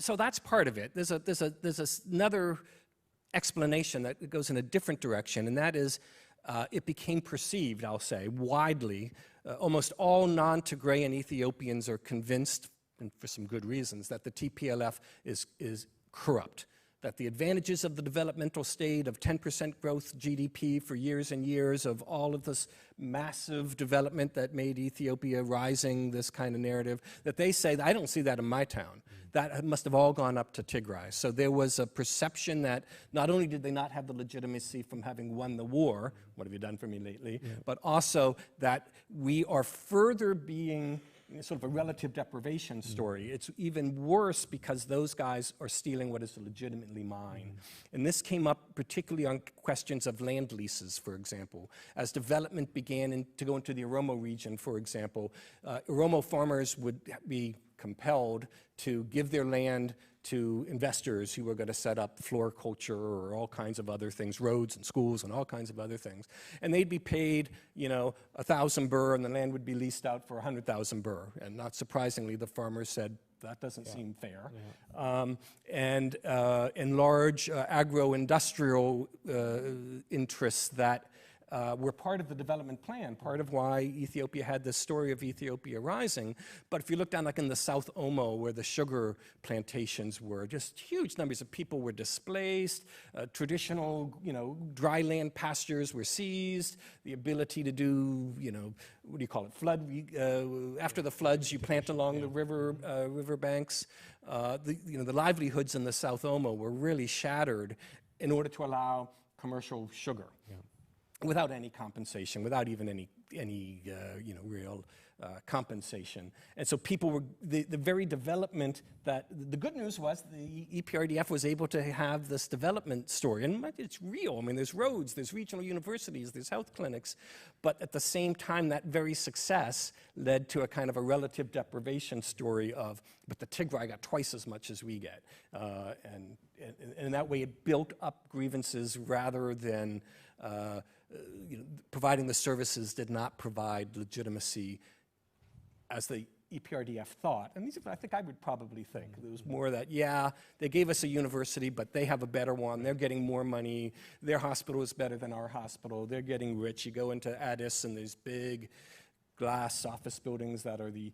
So that's part of it. There's another explanation that goes in a different direction, and that is it became perceived, I'll say, widely. Almost all non-Tigrayan Ethiopians are convinced, and for some good reasons, that the TPLF is corrupt, that the advantages of the developmental state of 10% growth GDP for years and years, of all of this massive development that made Ethiopia rising, this kind of narrative, that they say, I don't see that in my town. That must have all gone up to Tigray. So there was a perception that not only did they not have the legitimacy from having won the war, what have you done for me lately, but also that we are further being sort of a relative deprivation story. It's even worse because those guys are stealing what is legitimately mine. And this came up particularly on questions of land leases, for example. As development began to go into the Oromo region, for example, Oromo farmers would be compelled to give their land to investors who were going to set up floriculture or all kinds of other things, roads and schools and all kinds of other things. And they'd be paid, 1,000 birr, and the land would be leased out for 100,000 birr. And not surprisingly, the farmers said, that doesn't seem fair. And large agro-industrial interests that were part of the development plan, part of why Ethiopia had this story of Ethiopia rising. But if you look down like in the South Omo, where the sugar plantations were, just huge numbers of people were displaced, traditional, dry land pastures were seized, the ability to do, what do you call it, flood, after the floods you plant along the river banks. The livelihoods in the South Omo were really shattered in order to allow commercial sugar. Without any compensation, without even any real compensation. And so people were, the very development that, the good news was the EPRDF was able to have this development story, and it's real. I mean, there's roads, there's regional universities, there's health clinics, but at the same time, that very success led to a kind of a relative deprivation story of, but the Tigray got twice as much as we get. And in that way, it built up grievances rather than providing the services did not provide legitimacy as the EPRDF thought. And I think I would probably think. There was more that, they gave us a university, but they have a better one. They're getting more money. Their hospital is better than our hospital. They're getting rich. You go into Addis and there's big glass office buildings that are the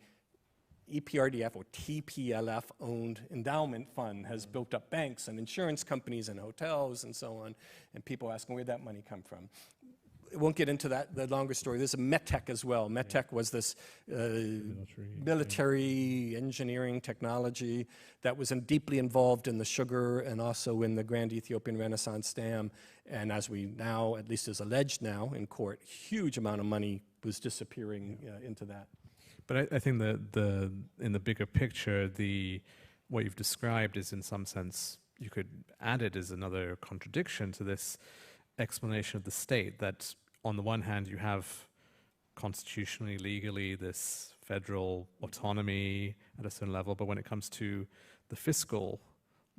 EPRDF or TPLF-owned endowment fund has built up banks and insurance companies and hotels and so on, and people asking where'd that money come from. I won't get into that, the longer story. There's a METEC as well. METEC was this military engineering technology that was deeply involved in the sugar and also in the Grand Ethiopian Renaissance Dam. And as we now, at least is alleged now in court, huge amount of money was disappearing into that.
But I think that in the bigger picture, what you've described is in some sense, you could add it as another contradiction to this explanation of the state, that on the one hand you have constitutionally, legally, this federal autonomy at a certain level, but when it comes to the fiscal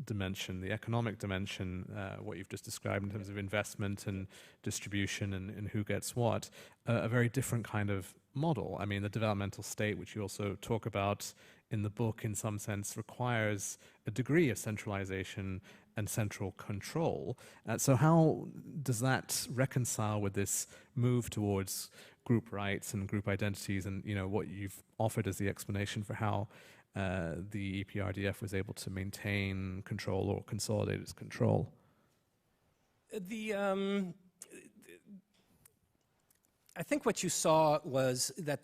dimension, the economic dimension, what you've just described in terms of investment and distribution and who gets what, a very different kind of model. I mean, the developmental state, which you also talk about in the book, in some sense requires a degree of centralization and central control. So how does that reconcile with this move towards group rights and group identities and what you've offered as the explanation for how the EPRDF was able to maintain control or consolidate its control?
I think what you saw was that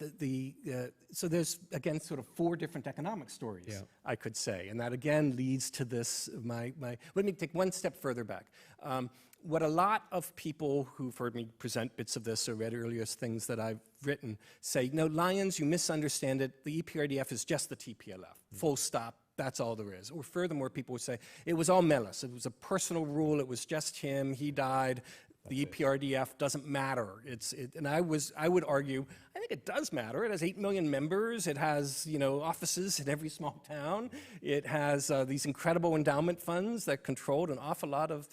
so there's, again, sort of four different economic stories, I could say. And that, again, leads to this, let me take one step further back. What a lot of people who've heard me present bits of this or read earlier things that I've written say, no, Lyons, you misunderstand it. The EPRDF is just the TPLF, full stop. That's all there is. Or furthermore, people would say, it was all Meles. It was a personal rule. It was just him. He died. The EPRDF doesn't matter. And I would argue, I think it does matter. It has 8 million members. It has, offices in every small town. It has these incredible endowment funds that controlled an awful lot of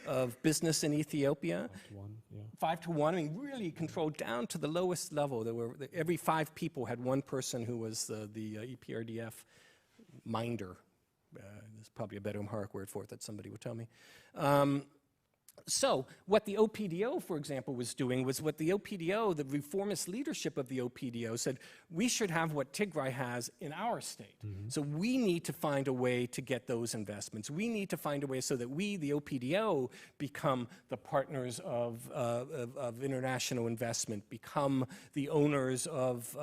of business in Ethiopia.
5 to 1, yeah.
5 to 1. I mean, really controlled down to the lowest level. Every 5 people had one person who was the EPRDF minder. There's probably a better Amharic word for it that somebody would tell me. So what the OPDO, for example, was doing was what the OPDO, the reformist leadership of the OPDO said, we should have what Tigray has in our state. So we need to find a way to get those investments. We need to find a way so that we, the OPDO, become the partners of international investment, become the owners of,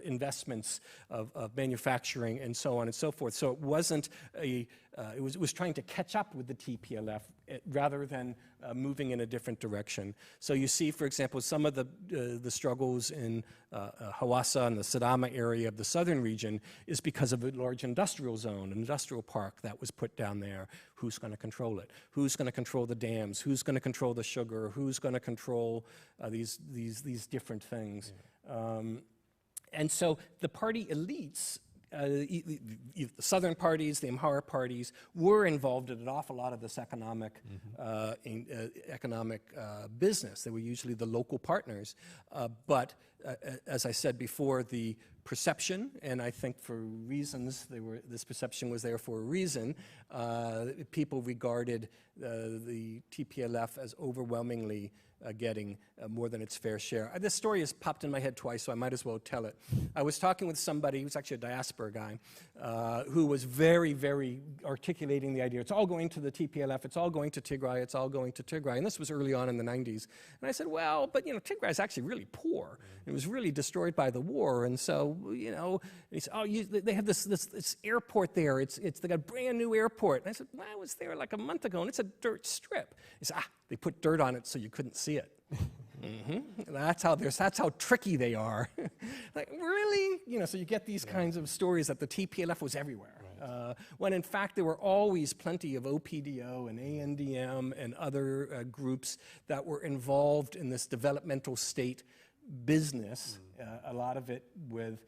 investments, of manufacturing, and so on and so forth. So it wasn't it was trying to catch up with the TPLF rather than moving in a different direction. So you see, for example, some of the struggles in Hawassa and the Sidama area of the southern region is because of a large industrial zone, an industrial park that was put down there. Who's going to control it? Who's going to control the dams? Who's going to control the sugar? Who's going to control these different things? And so the party elites the southern parties, the Amhara parties, were involved in an awful lot of this economic business. They were usually the local partners. But as I said before, the perception, and I think for reasons, this perception was there for a reason, people regarded the TPLF as overwhelmingly getting more than its fair share. This story has popped in my head twice, so I might as well tell it. I was talking with somebody who's actually a diaspora guy who was very, very articulating the idea, it's all going to the TPLF, it's all going to Tigray, it's all going to Tigray. And this was early on in the 90s. And I said, well, but Tigray is actually really poor. It was really destroyed by the war. And so, he said, oh, they have this airport there. They got a brand new airport. And I said, well, I was there like a month ago, and it's a dirt strip. He said, they put dirt on it so you couldn't see it. That's how tricky they are. Like, really? So you get these kinds of stories that the TPLF was everywhere. Right. When in fact there were always plenty of OPDO and ANDM and other groups that were involved in this developmental state business, a lot of it with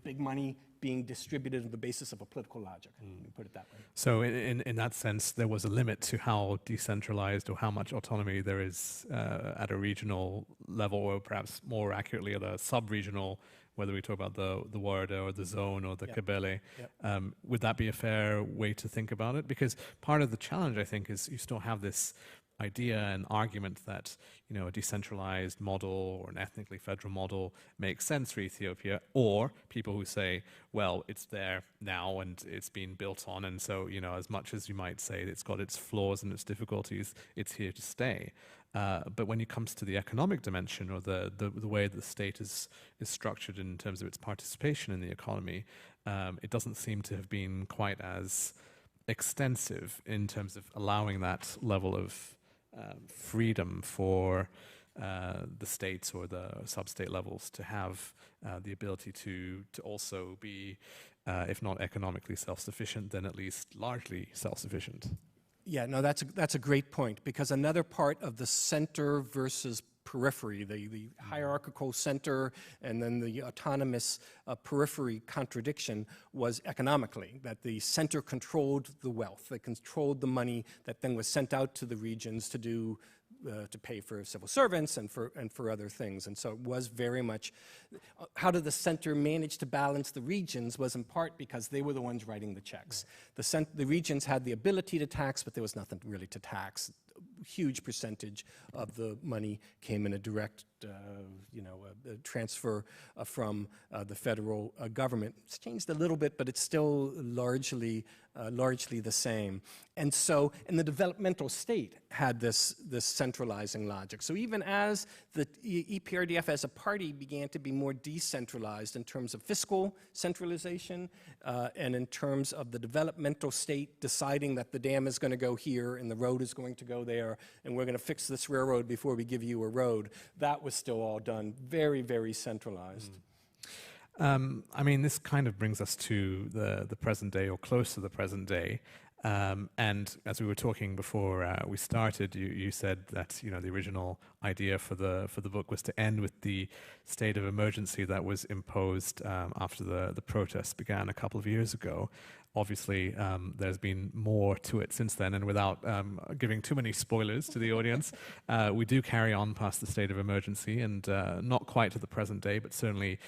big money being distributed on the basis of a political logic. Let me put it that way.
So in that sense, there was a limit to how decentralized or how much autonomy there is at a regional level, or perhaps more accurately at a sub-regional, whether we talk about the Warda or the zone or the Kabele. Yep. Would that be a fair way to think about it? Because part of the challenge, I think, is you still have this idea and argument that a decentralized model or an ethnically federal model makes sense for Ethiopia, or people who say, well, it's there now and it's been built on, and so as much as you might say it's got its flaws and its difficulties, it's here to stay. But when it comes to the economic dimension, or the way the state is structured in terms of its participation in the economy, it doesn't seem to have been quite as extensive in terms of allowing that level of freedom for the states or the sub-state levels to have the ability to also be, if not economically self-sufficient, then at least largely self-sufficient.
Yeah, no, that's a great point, because another part of the center versus periphery, the hierarchical center and then the autonomous periphery contradiction was economically, that the center controlled the wealth, they controlled the money that then was sent out to the regions to do to pay for civil servants and for other things. And so it was very much, how did the center manage to balance the regions was in part because they were the ones writing the checks. The regions had the ability to tax, but there was nothing really to tax. Huge percentage of the money came in a direct transfer from the federal government. It's changed a little bit, but it's still largely the same. And so, and the developmental state had this centralizing logic. So even as the EPRDF as a party began to be more decentralized in terms of fiscal centralization and in terms of the developmental state deciding that the dam is going to go here and the road is going to go there and we're going to fix this railroad before we give you a road, that was still all done very, very centralized.
I mean, this kind of brings us to the present day, or close to the present day. And as we were talking before we started, you said that the original idea for the book was to end with the state of emergency that was imposed after the protests began a couple of years ago. Obviously, there's been more to it since then, and without giving too many spoilers to the audience, we do carry on past the state of emergency, and not quite to the present day, but certainly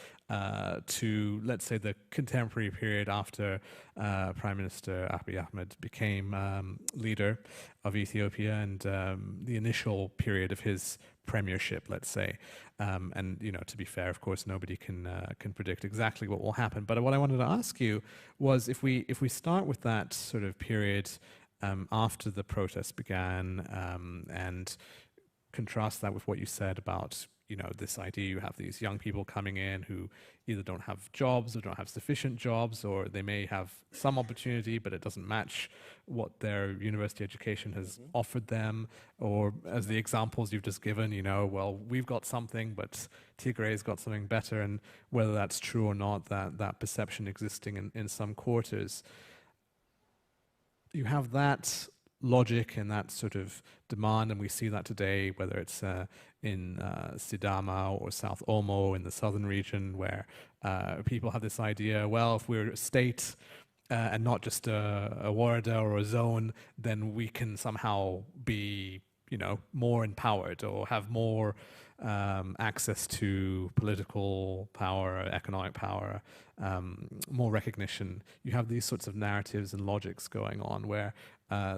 to, let's say, the contemporary period after Prime Minister Abiy Ahmed became leader of Ethiopia, and the initial period of his premiership, let's say. And to be fair, of course, nobody can predict exactly what will happen. But what I wanted to ask you was, if we start with that sort of period after the protests began, and contrast that with what you said about this idea, you have these young people coming in who either don't have jobs or don't have sufficient jobs, or they may have some opportunity, but it doesn't match what their university education has offered them, or as the examples you've just given, well, we've got something, but Tigray's got something better, and whether that's true or not, that perception existing in some quarters. You have that logic and that sort of demand, and we see that today, whether it's in Sidama or South Omo in the southern region, where people have this idea, well, if we're a state and not just a warada or a zone, then we can somehow be, more empowered or have more access to political power, economic power, more recognition. You have these sorts of narratives and logics going on where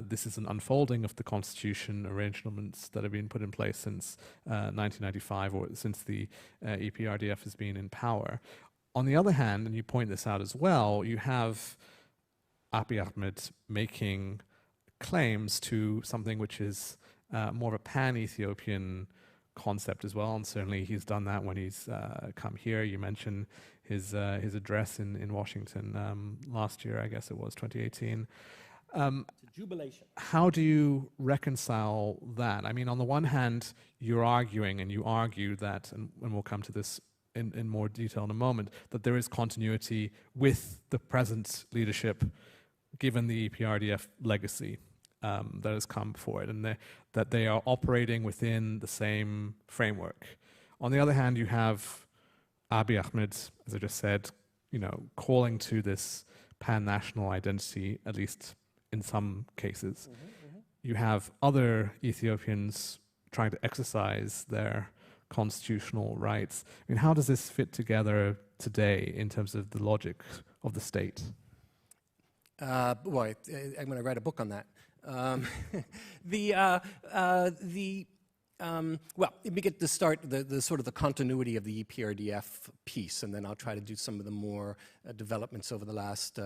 this is an unfolding of the constitution arrangements that have been put in place since 1995 or since the EPRDF has been in power. On the other hand, and you point this out as well, you have Abiy Ahmed making claims to something which is more of a pan-Ethiopian concept as well, and certainly he's done that when he's come here. You mentioned his address in Washington last year, I guess it was 2018.
It's a jubilation.
How do you reconcile that? I mean, on the one hand, you're arguing, and you argue that, and we'll come to this in more detail in a moment, that there is continuity with the present leadership given the EPRDF legacy that has come before it, and that they are operating within the same framework. On the other hand, you have Abiy Ahmed, as I just said, calling to this pan-national identity, at least in some cases. You have other Ethiopians trying to exercise their constitutional rights. I mean, how does this fit together today in terms of the logic of the state?
Boy, I'm going to write a book on that. Well, let me get to start the sort of the continuity of the EPRDF piece, and then I'll try to do some of the more developments over the last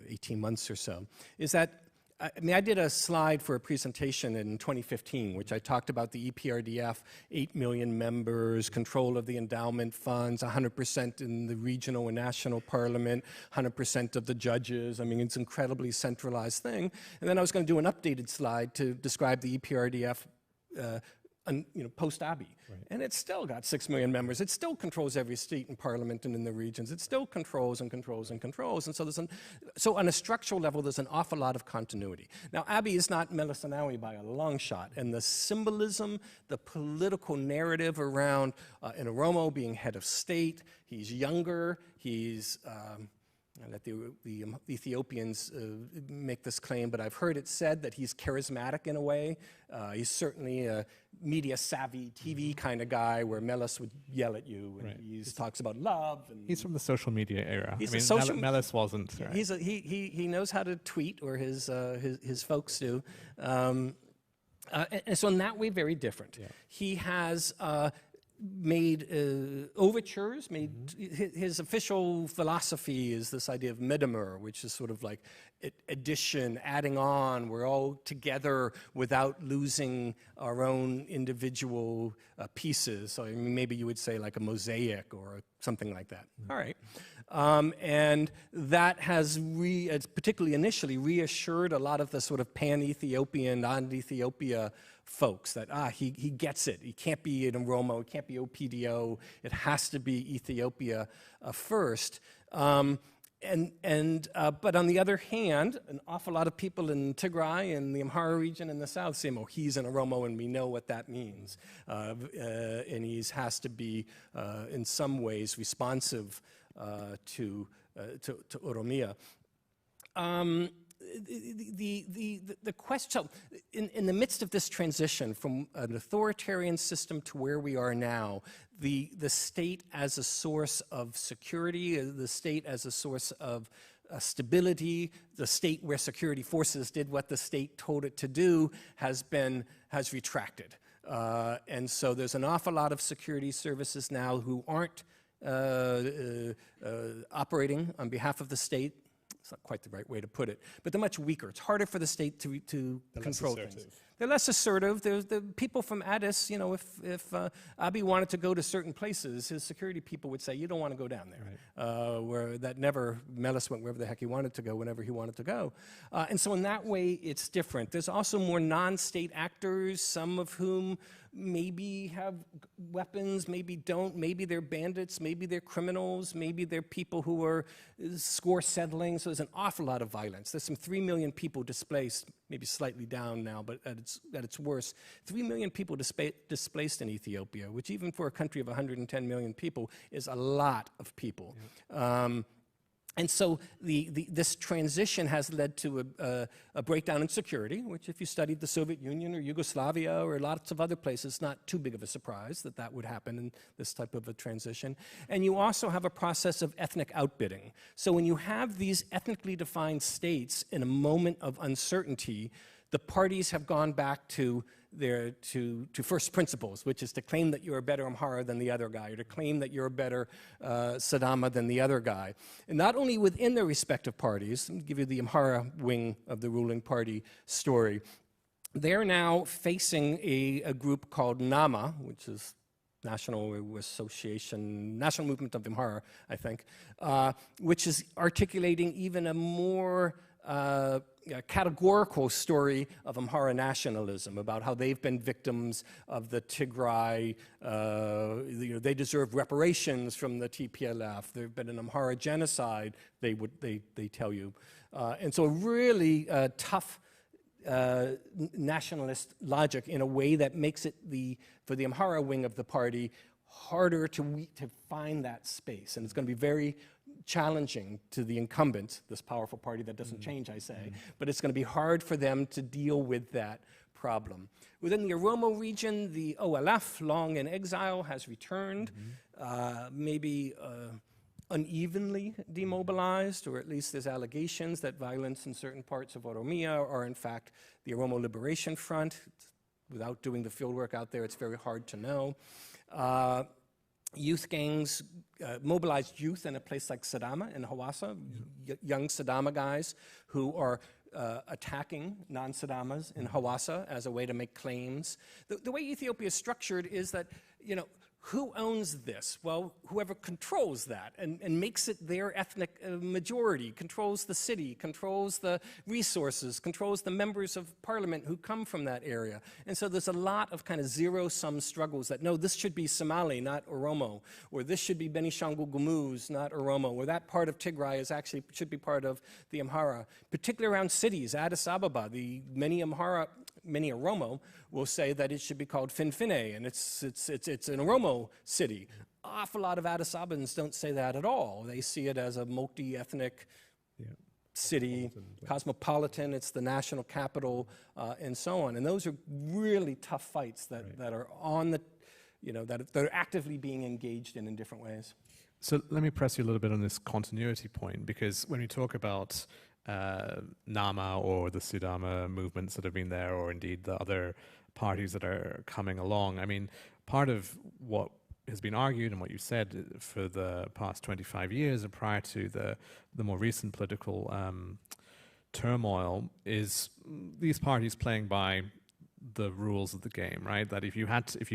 18 months or so. Is that, I did a slide for a presentation in 2015, which I talked about the EPRDF, 8 million members, control of the endowment funds, 100% in the regional and national parliament, 100% of the judges. I mean, it's an incredibly centralized thing. And then I was going to do an updated slide to describe the EPRDF post-Abiy. Right. And it's still got 6 million members. It still controls every seat in parliament and in the regions. It still controls and controls and controls. And so so on a structural level, there's an awful lot of continuity. Now, Abiy is not Meles Zenawi by a long shot. And the symbolism, the political narrative around in Oromo being head of state, he's younger, he's... I let the Ethiopians make this claim, but I've heard it said that he's charismatic in a way. He's certainly a media-savvy TV kind of guy where Meles would yell at you, and he talks about love. And
he's from the social media era.
He's
Meles wasn't. Right?
He knows how to tweet, or his folks do. And so in that way, very different. Yeah. He has... made overtures, his official philosophy is this idea of medamer, which is sort of like addition, adding on, we're all together without losing our own individual pieces. So I mean, maybe you would say like a mosaic or something like that. All right. And that has, particularly initially, reassured a lot of the sort of pan-Ethiopian, non-Ethiopia folks that, he gets it. He can't be an Oromo, it can't be OPDO, it has to be Ethiopia first. But on the other hand, an awful lot of people in Tigray and the Amhara region in the south say, oh, he's an Oromo and we know what that means. And he has to be, in some ways, responsive to Oromia. The question, in the midst of this transition from an authoritarian system to where we are now, the state as a source of security, the state as a source of stability, the state where security forces did what the state told it to do has retracted. And so there's an awful lot of security services now who aren't operating on behalf of the state. It's not quite the right way to put it, but they're much weaker. It's harder for the state to control things. They're less assertive. There's the people from Addis, if Abiy wanted to go to certain places, his security people would say, you don't want to go down there. Right. Where that never, Meles went wherever the heck he wanted to go, whenever he wanted to go. And so in that way, it's different. There's also more non-state actors, some of whom maybe have weapons, maybe don't, maybe they're bandits, maybe they're criminals, maybe they're people who are score settling. So there's an awful lot of violence. There's some 3 million people displaced, maybe slightly down now, but at its worst. 3 million people displaced in Ethiopia, which even for a country of 110 million people is a lot of people. Yeah. And so this transition has led to a breakdown in security, which if you studied the Soviet Union or Yugoslavia or lots of other places, not too big of a surprise that that would happen in this type of a transition. And you also have a process of ethnic outbidding. So when you have these ethnically defined states in a moment of uncertainty, the parties have gone back to first principles, which is to claim that you're a better Amhara than the other guy, or to claim that you're a better Sidama than the other guy. And not only within their respective parties, I'll give you the Amhara wing of the ruling party story, they're now facing a group called NAMA, which is National Movement of Amhara, I think, which is articulating even a more categorical story of Amhara nationalism, about how they've been victims of the Tigray, they deserve reparations from the TPLF, there's been an Amhara genocide, they tell you. And so a really tough nationalist logic in a way that makes it, for the Amhara wing of the party, harder to find that space. And it's going to be very challenging to the incumbent, this powerful party that doesn't change, I say, but it's going to be hard for them to deal with that problem. Within the Oromo region, the OLF, long in exile, has returned, maybe unevenly demobilized, or at least there's allegations that violence in certain parts of Oromia are in fact the Oromo Liberation Front. Without doing the fieldwork out there, it's very hard to know. Youth gangs, mobilized youth in a place like Sidama in Hawassa, young Sidama guys who are attacking non-Sidamas in Hawassa as a way to make claims. The way Ethiopia is structured is that, who owns this? Well, whoever controls that and makes it their ethnic majority, controls the city, controls the resources, controls the members of parliament who come from that area. And so there's a lot of kind of zero-sum struggles that, no, this should be Somali, not Oromo, or this should be Benishangul Gumuz, not Oromo, or that part of Tigray should be part of the Amhara, particularly around cities. Addis Ababa, many Oromo will say that it should be called Finfinne, and it's an Oromo city. Awful lot of Addis Ababans don't say that at all. They see it as a multi-ethnic city, cosmopolitan, it's the national capital, and so on. And those are really tough fights that are on the, that are actively being engaged in different ways.
So let me press you a little bit on this continuity point, because when we talk about Nama or the Sidama movements that have been there, or indeed the other parties that are coming along, I mean, part of what has been argued and what you said for the past 25 years and prior to the more recent political turmoil is these parties playing by the rules of the game, right? That if you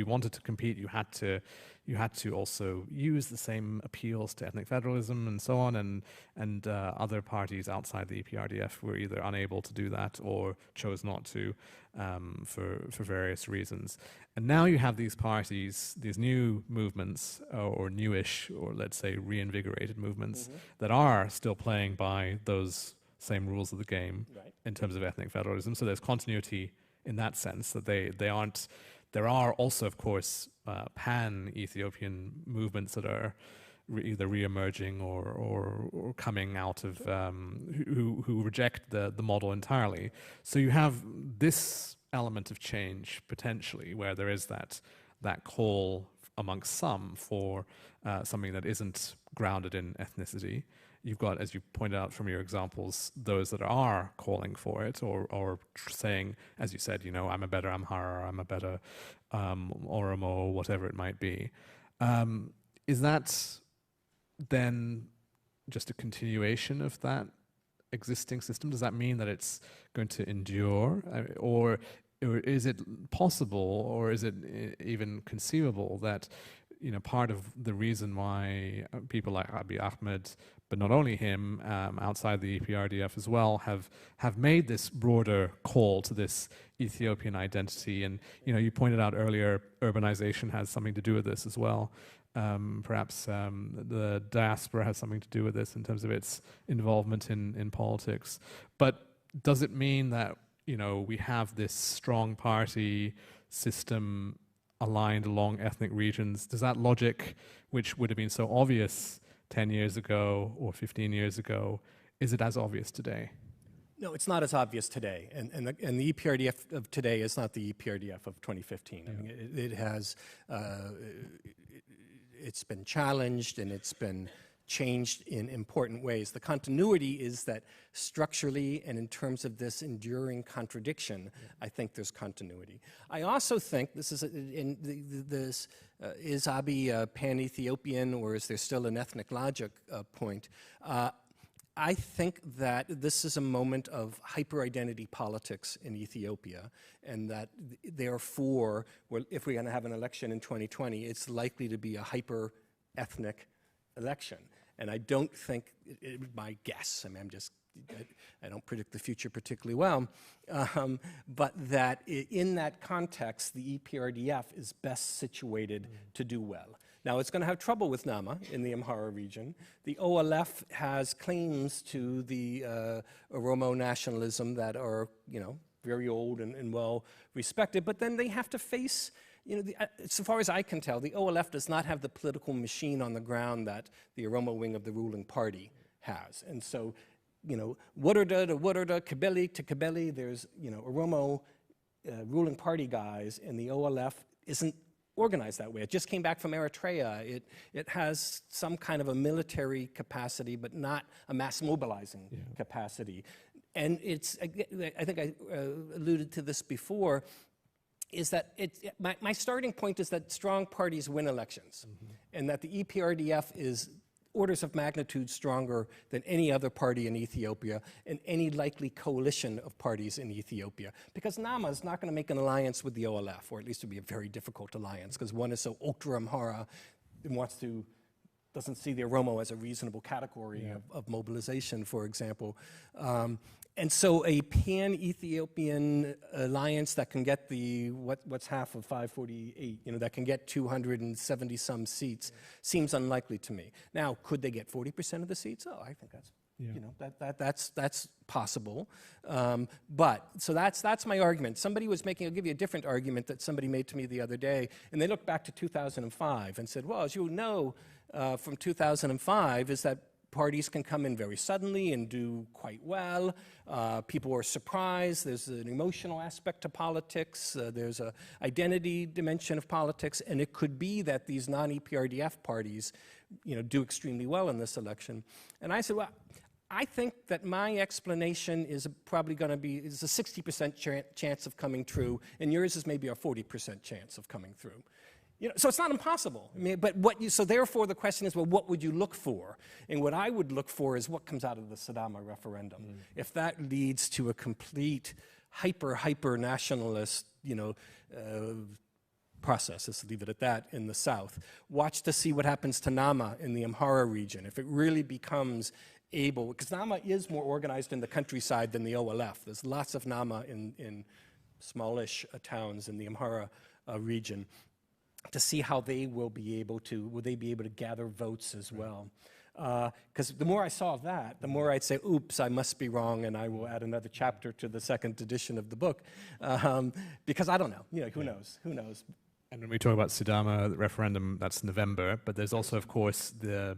wanted to compete, you had to also use the same appeals to ethnic federalism and so on, and other parties outside the EPRDF were either unable to do that or chose not to for various reasons. And now you have these parties, these new movements, or newish, or let's say reinvigorated movements that are still playing by those same rules of the game in terms of ethnic federalism. So there's continuity in that sense, that they aren't. There are also, of course, pan-Ethiopian movements that are either re-emerging or coming out of who reject the model entirely. So you have this element of change potentially, where there is that call amongst some for something that isn't grounded in ethnicity. You've got, as you pointed out from your examples, those that are calling for it or saying, as you said, I'm a better Amhara, I'm a better Oromo, whatever it might be. Is that then just a continuation of that existing system? Does that mean that it's going to endure? Or is it possible, or is it even conceivable that part of the reason why people like Abiy Ahmed, but not only him, outside the EPRDF as well, have made this broader call to this Ethiopian identity. And you pointed out earlier, urbanization has something to do with this as well. Perhaps the diaspora has something to do with this in terms of its involvement in politics. But does it mean that we have this strong party system aligned along ethnic regions? Does that logic, which would have been so obvious 10 years ago or 15 years ago, is it as obvious today?
No, it's not as obvious today, and the EPRDF of today is not the EPRDF of 2015. Yeah. I mean, it has, it's been challenged and it's been changed in important ways. The continuity is that structurally and in terms of this enduring contradiction, I think there's continuity. I also think this is is Abiy pan-Ethiopian, or is there still an ethnic logic point? I think that this is a moment of hyper-identity politics in Ethiopia, and that therefore, if we're going to have an election in 2020, it's likely to be a hyper-ethnic election. And I don't think, my guess, I mean, I don't predict the future particularly well, but that in that context, the EPRDF is best situated to do well. Now, it's going to have trouble with Nama in the Amhara region. The OLF has claims to the Oromo nationalism that are, very old and well respected, but then they have to face, so far as I can tell, the OLF does not have the political machine on the ground that the Oromo wing of the ruling party has. And so, Wurda to Wurda, Kabeli to Kabeli, there's, Oromo ruling party guys, and the OLF isn't organized that way. It just came back from Eritrea. It has some kind of a military capacity, but not a mass mobilizing capacity. And it's, I think I alluded to this before, is that my starting point is that strong parties win elections, and that the EPRDF is orders of magnitude stronger than any other party in Ethiopia and any likely coalition of parties in Ethiopia. Because Nama is not going to make an alliance with the OLF, or at least it would be a very difficult alliance, because one is so ultra-Amhara and doesn't see the Oromo as a reasonable category of mobilization, for example. And so a pan-Ethiopian alliance that can get what's half of 548, that can get 270-some seats, seems unlikely to me. Now, could they get 40% of the seats? Oh, I think that's, that's possible. So that's my argument. I'll give you a different argument that somebody made to me the other day, and they looked back to 2005 and said, well, as you know, from 2005 is that parties can come in very suddenly and do quite well. People are surprised. There's an emotional aspect to politics. There's an identity dimension of politics. And it could be that these non-EPRDF parties, do extremely well in this election. And I said, well, I think that my explanation is probably going to be a 60% chance of coming true, and yours is maybe a 40% chance of coming through. So it's not impossible. I mean, but so therefore the question is, well, what would you look for? And what I would look for is what comes out of the Sidama referendum. If that leads to a complete hyper nationalist, process, let's leave it at that, in the South. Watch to see what happens to Nama in the Amhara region. If it really becomes able, because Nama is more organized in the countryside than the OLF. There's lots of Nama in smallish towns in the Amhara region. To see how they will be able to gather votes as well. Because the more I saw that, the more I'd say, oops, I must be wrong, and I will add another chapter to the second edition of the book. Because I don't know, who knows?
And when we talk about Sidama, the referendum, that's November, but there's also, of course, the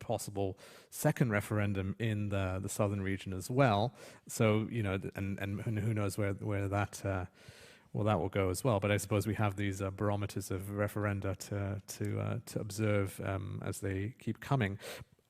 possible second referendum in the southern region as well. So, and who knows where that... well, that will go as well, but I suppose we have these barometers of referenda to observe as they keep coming.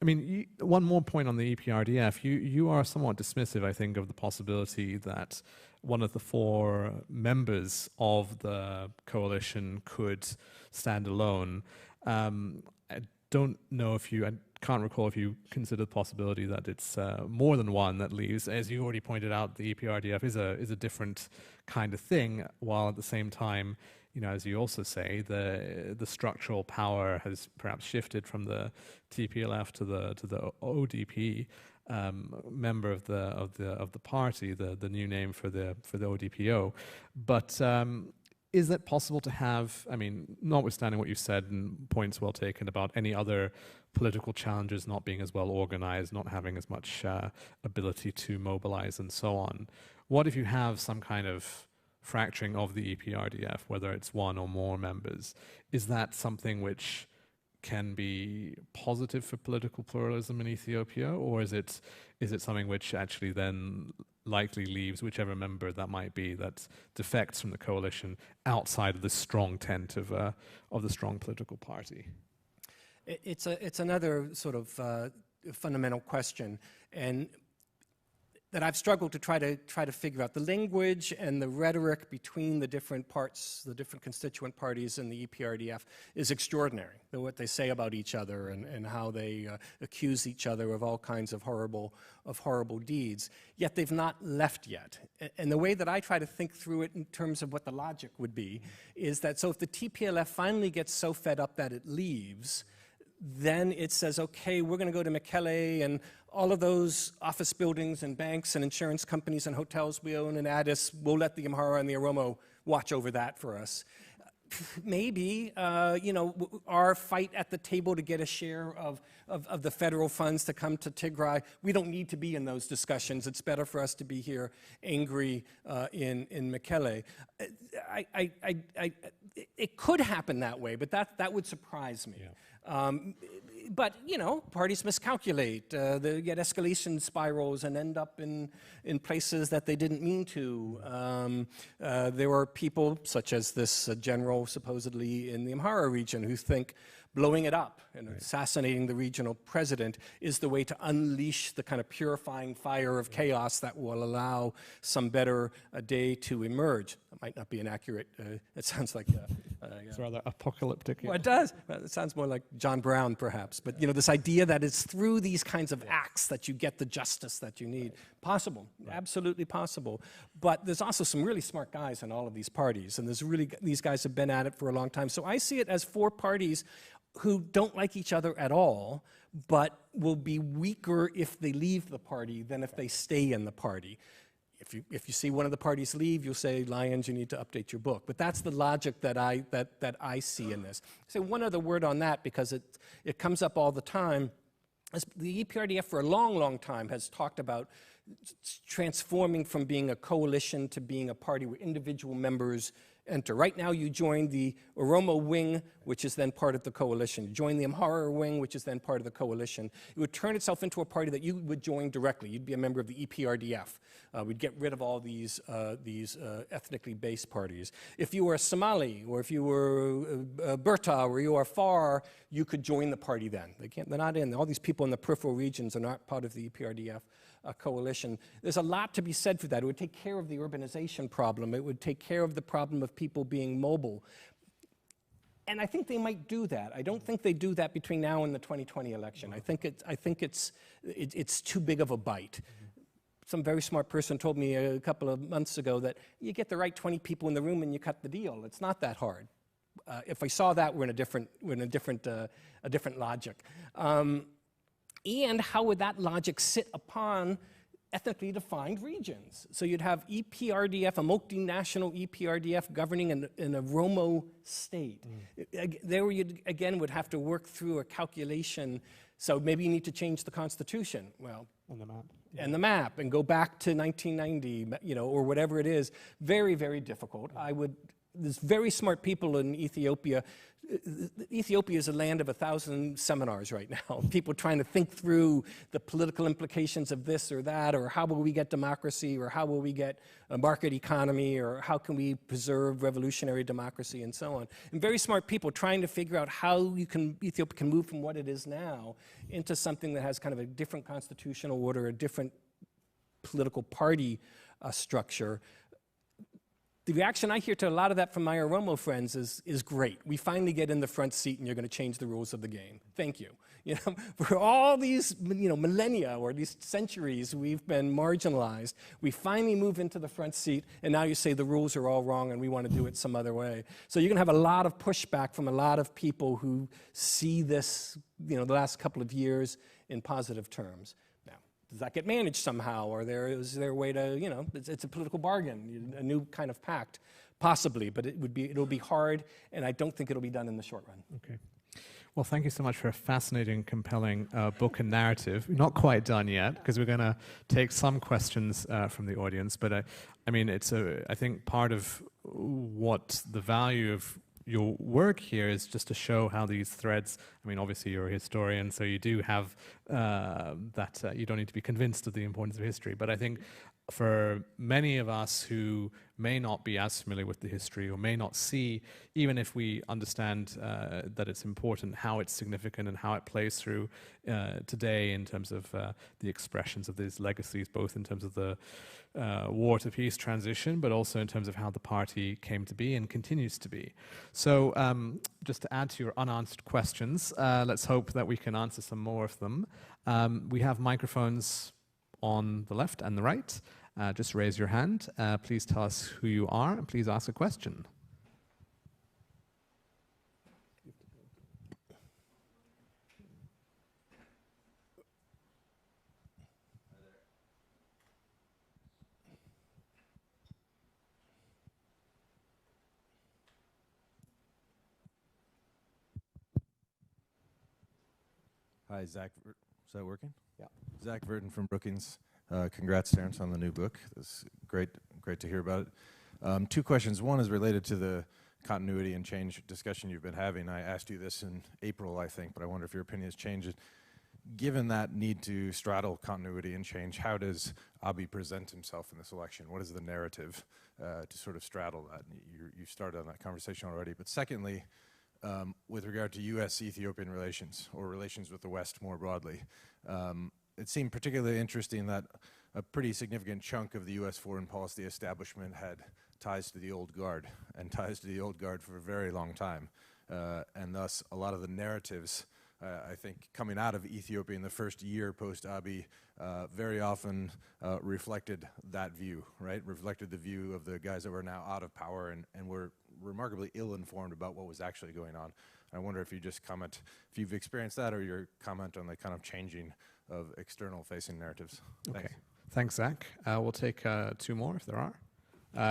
I mean, one more point on the EPRDF. You are somewhat dismissive, I think, of the possibility that one of the four members of the coalition could stand alone. I don't know if I can't recall if you consider the possibility that it's more than one that leaves. As you already pointed out, the EPRDF is a different kind of thing, while at the same time, as you also say, the structural power has perhaps shifted from the TPLF to the ODP. Member of the party, the new name for the ODPO, but is it possible to have? I mean, notwithstanding what you said and points well taken about any other political challenges not being as well organized, not having as much ability to mobilize, and so on. What if you have some kind of fracturing of the EPRDF, whether it's one or more members? Is that something which can be positive for political pluralism in Ethiopia, or is it something which actually then likely leaves whichever member that might be that defects from the coalition outside of the strong tent of the strong political party?
It's another sort of fundamental question, and that I've struggled to try to figure out. The language and the rhetoric between the different parts, the different constituent parties in the EPRDF is extraordinary. What they say about each other and how they accuse each other of all kinds of horrible deeds. Yet they've not left yet. And the way that I try to think through it in terms of what the logic would be is that so if the TPLF finally gets so fed up that it leaves, then it says, okay, we're going to go to Mekelle and all of those office buildings and banks and insurance companies and hotels we own in Addis, we'll let the Amhara and the Oromo watch over that for us. Maybe, our fight at the table to get a share of the federal funds to come to Tigray, we don't need to be in those discussions. It's better for us to be here angry in Mekelle. It could happen that way, but that would surprise me. Yeah. But, parties miscalculate. They get escalation spirals and end up in places that they didn't mean to. There are people, such as this general supposedly in the Amhara region, who think blowing it up and assassinating the regional president is the way to unleash the kind of purifying fire of chaos that will allow some better day to emerge. That might not be an accurate, it sounds like...
It's rather apocalyptic.
Well, it does. Well, it sounds more like John Brown, perhaps. But, this idea that it's through these kinds of acts that you get the justice that you need. Possible. Absolutely possible. But there's also some really smart guys in all of these parties. And these guys have been at it for a long time. So I see it as four parties who don't like each other at all, but will be weaker if they leave the party than if they stay in the party. If you see one of the parties leave, you'll say, Lyons, you need to update your book. But that's the logic that I see in this. I'll say one other word on that, because it comes up all the time. The EPRDF for a long, long time has talked about transforming from being a coalition to being a party where individual members enter. Right now you join the Oromo wing, which is then part of the coalition. You join the Amhara wing, which is then part of the coalition. It would turn itself into a party that you would join directly. You'd be a member of the EPRDF. We'd get rid of all these ethnically based parties. If you were a Somali, or if you were Berta, or you are Far, you could join the party then. They're not in. All these people in the peripheral regions are not part of the EPRDF. Coalition. There's a lot to be said for that. It would take care of the urbanization problem. It would take care of the problem of people being mobile. And I think they might do that. I don't think they do that between now and the 2020 election. I think it's too big of a bite. Some very smart person told me a couple of months ago that you get the right 20 people in the room and you cut the deal. It's not that hard. If I saw that, we're in a different logic. And how would that logic sit upon ethnically defined regions? So you'd have EPRDF, a multinational EPRDF governing in a Oromo state. There you, again, would have to work through a calculation. So maybe you need to change the Constitution. Well,
and the map.
And the map, and go back to 1990, or whatever it is. Very, very difficult. There's very smart people in Ethiopia. Ethiopia is a land of 1,000 seminars right now. People trying to think through the political implications of this or that, or how will we get democracy, or how will we get a market economy, or how can we preserve revolutionary democracy, and so on. And very smart people trying to figure out how Ethiopia can move from what it is now into something that has kind of a different constitutional order, a different political party structure. The reaction I hear to a lot of that from my Oromo friends is great. We finally get in the front seat and you're going to change the rules of the game. Thank you. You know, for all these millennia or these centuries we've been marginalized. We finally move into the front seat and now you say the rules are all wrong and we want to do it some other way. So you're going to have a lot of pushback from a lot of people who see this, the last couple of years in positive terms. Does that get managed somehow, or is there a way to, it's a political bargain, a new kind of pact, possibly, but it'll be hard, and I don't think it'll be done in the short run.
Okay. Well, thank you so much for a fascinating, compelling book and narrative. We're not quite done yet, because we're going to take some questions from the audience, but I mean, I think part of what the value of your work here is just to show how these threads, I mean, obviously you're a historian, so you do have that, you don't need to be convinced of the importance of history, but I think for many of us who may not be as familiar with the history or may not see, even if we understand that it's important, how it's significant and how it plays through today in terms of the expressions of these legacies, both in terms of the war to peace transition, but also in terms of how the party came to be and continues to be. So just to add to your unanswered questions, let's hope that we can answer some more of them. We have microphones on the left and the right. Just raise your hand. Please tell us who you are and please ask a question.
Hi, Zach. Is that working?
Yeah.
Zach Verton from Brookings. Congrats, Terrence, on the new book. It's great to hear about it. Two questions. One is related to the continuity and change discussion you've been having. I asked you this in April, I think, but I wonder if your opinion has changed. Given that need to straddle continuity and change, how does Abiy present himself in this election? What is the narrative to sort of straddle that? You started on that conversation already. But secondly, with regard to U.S.-Ethiopian relations, or relations with the West more broadly, it seemed particularly interesting that a pretty significant chunk of the U.S. foreign policy establishment had ties to the old guard, and ties to the old guard for a very long time. And thus, a lot of the narratives, I think, coming out of Ethiopia in the first year post-Abiy, very often reflected that view, right? Reflected the view of the guys that were now out of power and were remarkably ill-informed about what was actually going on. I wonder if you just comment, if you've experienced that, or your comment on the kind of changing of external-facing narratives.
Okay. Thanks, Zach. We'll take two more if there are.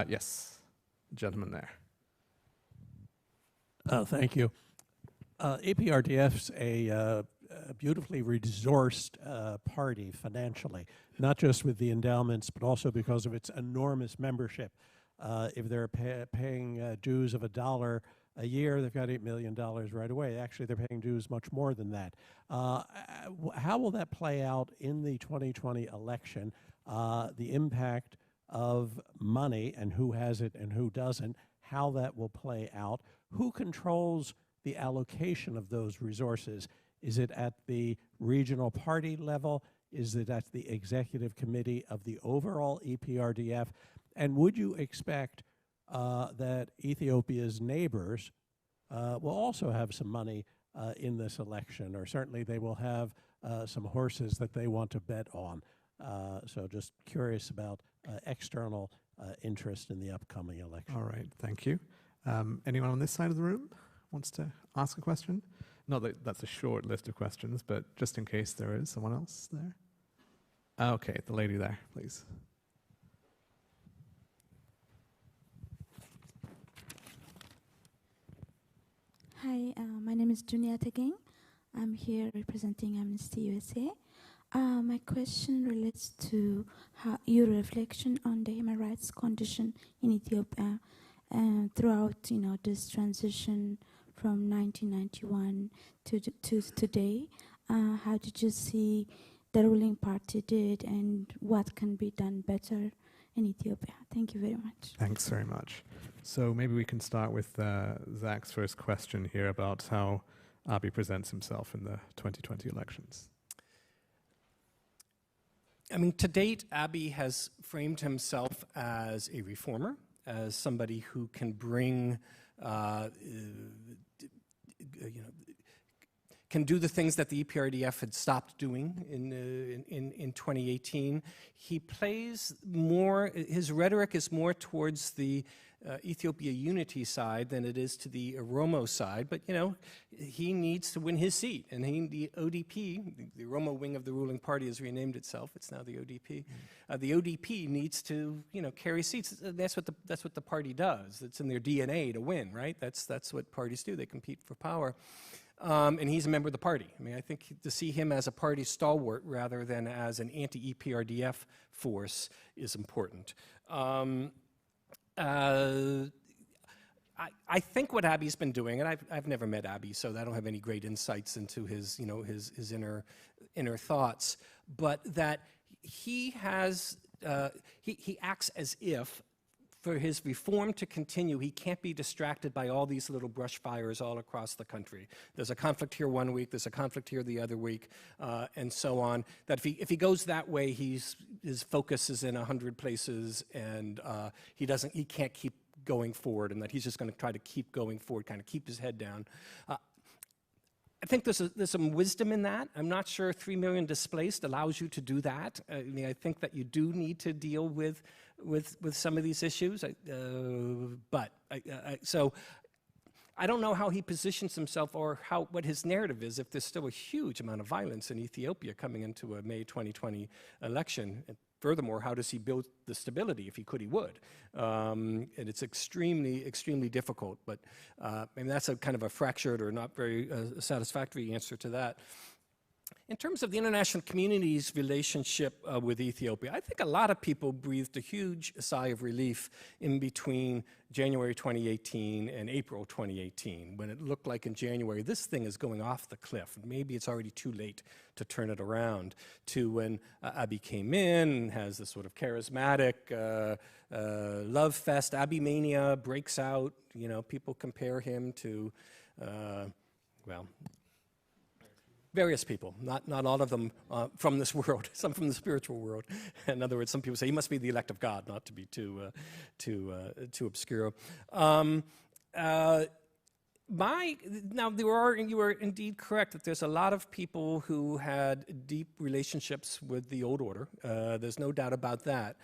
Yes, gentleman there.
Thank you. APRDF's a beautifully resourced party financially, not just with the endowments, but also because of its enormous membership. If they're paying dues of $1 a year, they've got $8 million right away. Actually, they're paying dues much more than that. How will that play out in the 2020 election? The impact of money and who has it and who doesn't, how that will play out. Who controls the allocation of those resources? Is it at the regional party level? Is it at the executive committee of the overall EPRDF? And would you expect that Ethiopia's neighbors will also have some money in this election, or certainly they will have some horses that they want to bet on? So just curious about external interest in the upcoming election.
All right, thank you. Anyone on this side of the room wants to ask a question? Not that that's a short list of questions, but just in case there is someone else there. Okay, the lady there, please.
Hi, my name is Junia Teging. I'm here representing Amnesty USA. My question relates to your reflection on the human rights condition in Ethiopia throughout, this transition from 1991 to today. How did you see the ruling party did, and what can be done better in Ethiopia? Thank you very much.
Thanks very much. So maybe we can start with Zach's first question here about how Abiy presents himself in the 2020 elections.
I mean, to date, Abiy has framed himself as a reformer, as somebody who can bring, can do the things that the EPRDF had stopped doing in 2018. He plays more, his rhetoric is more towards the Ethiopia unity side than it is to the Oromo side, but he needs to win his seat, and the ODP, the Oromo wing of the ruling party has renamed itself, it's now the ODP. The ODP needs to carry seats. That's what the party does. It's in their DNA to win, right? That's what parties do. They compete for power. And he's a member of the party. I mean, I think to see him as a party stalwart rather than as an anti-EPRDF force is important. I think what Abi's been doing, and I've never met Abi, so I don't have any great insights into his, his inner thoughts, but that he has, he acts as if for his reform to continue, he can't be distracted by all these little brush fires all across the country. There's a conflict here one week, there's a conflict here the other week, and so on. That if he goes that way, his focus is in 100 places, and he can't keep going forward, and that he's just going to try to keep going forward, kind of keep his head down. I think there's some wisdom in that. I'm not sure 3 million displaced allows you to do that. I mean, I think that you do need to deal with some of these issues. So I don't know how he positions himself or what his narrative is if there's still a huge amount of violence in Ethiopia coming into a May 2020 election. And furthermore, how does he build the stability? If he could, he would. And it's extremely, extremely difficult. But and that's a kind of a fractured or not very satisfactory answer to that. In terms of the international community's relationship with Ethiopia, I think a lot of people breathed a huge sigh of relief in between January 2018 and April 2018, when it looked like in January, this thing is going off the cliff. Maybe it's already too late to turn it around, to when Abiy came in and has this sort of charismatic love fest. Abiy mania breaks out. People compare him to, well, various people, not all of them from this world, some from the spiritual world. In other words, some people say he must be the elect of God, not to be too obscure. Now, you are indeed correct that there's a lot of people who had deep relationships with the old order. There's no doubt about that.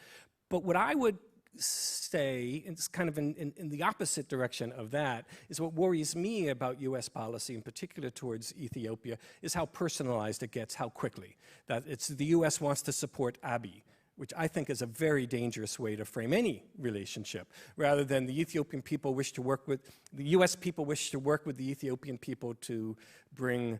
But what I would say, it's kind of in the opposite direction of that, is what worries me about U.S. policy, in particular towards Ethiopia, is how personalized it gets, how quickly. That the U.S. wants to support Abiy, which I think is a very dangerous way to frame any relationship, rather than the Ethiopian people wish to work with, the U.S. people wish to work with the Ethiopian people to bring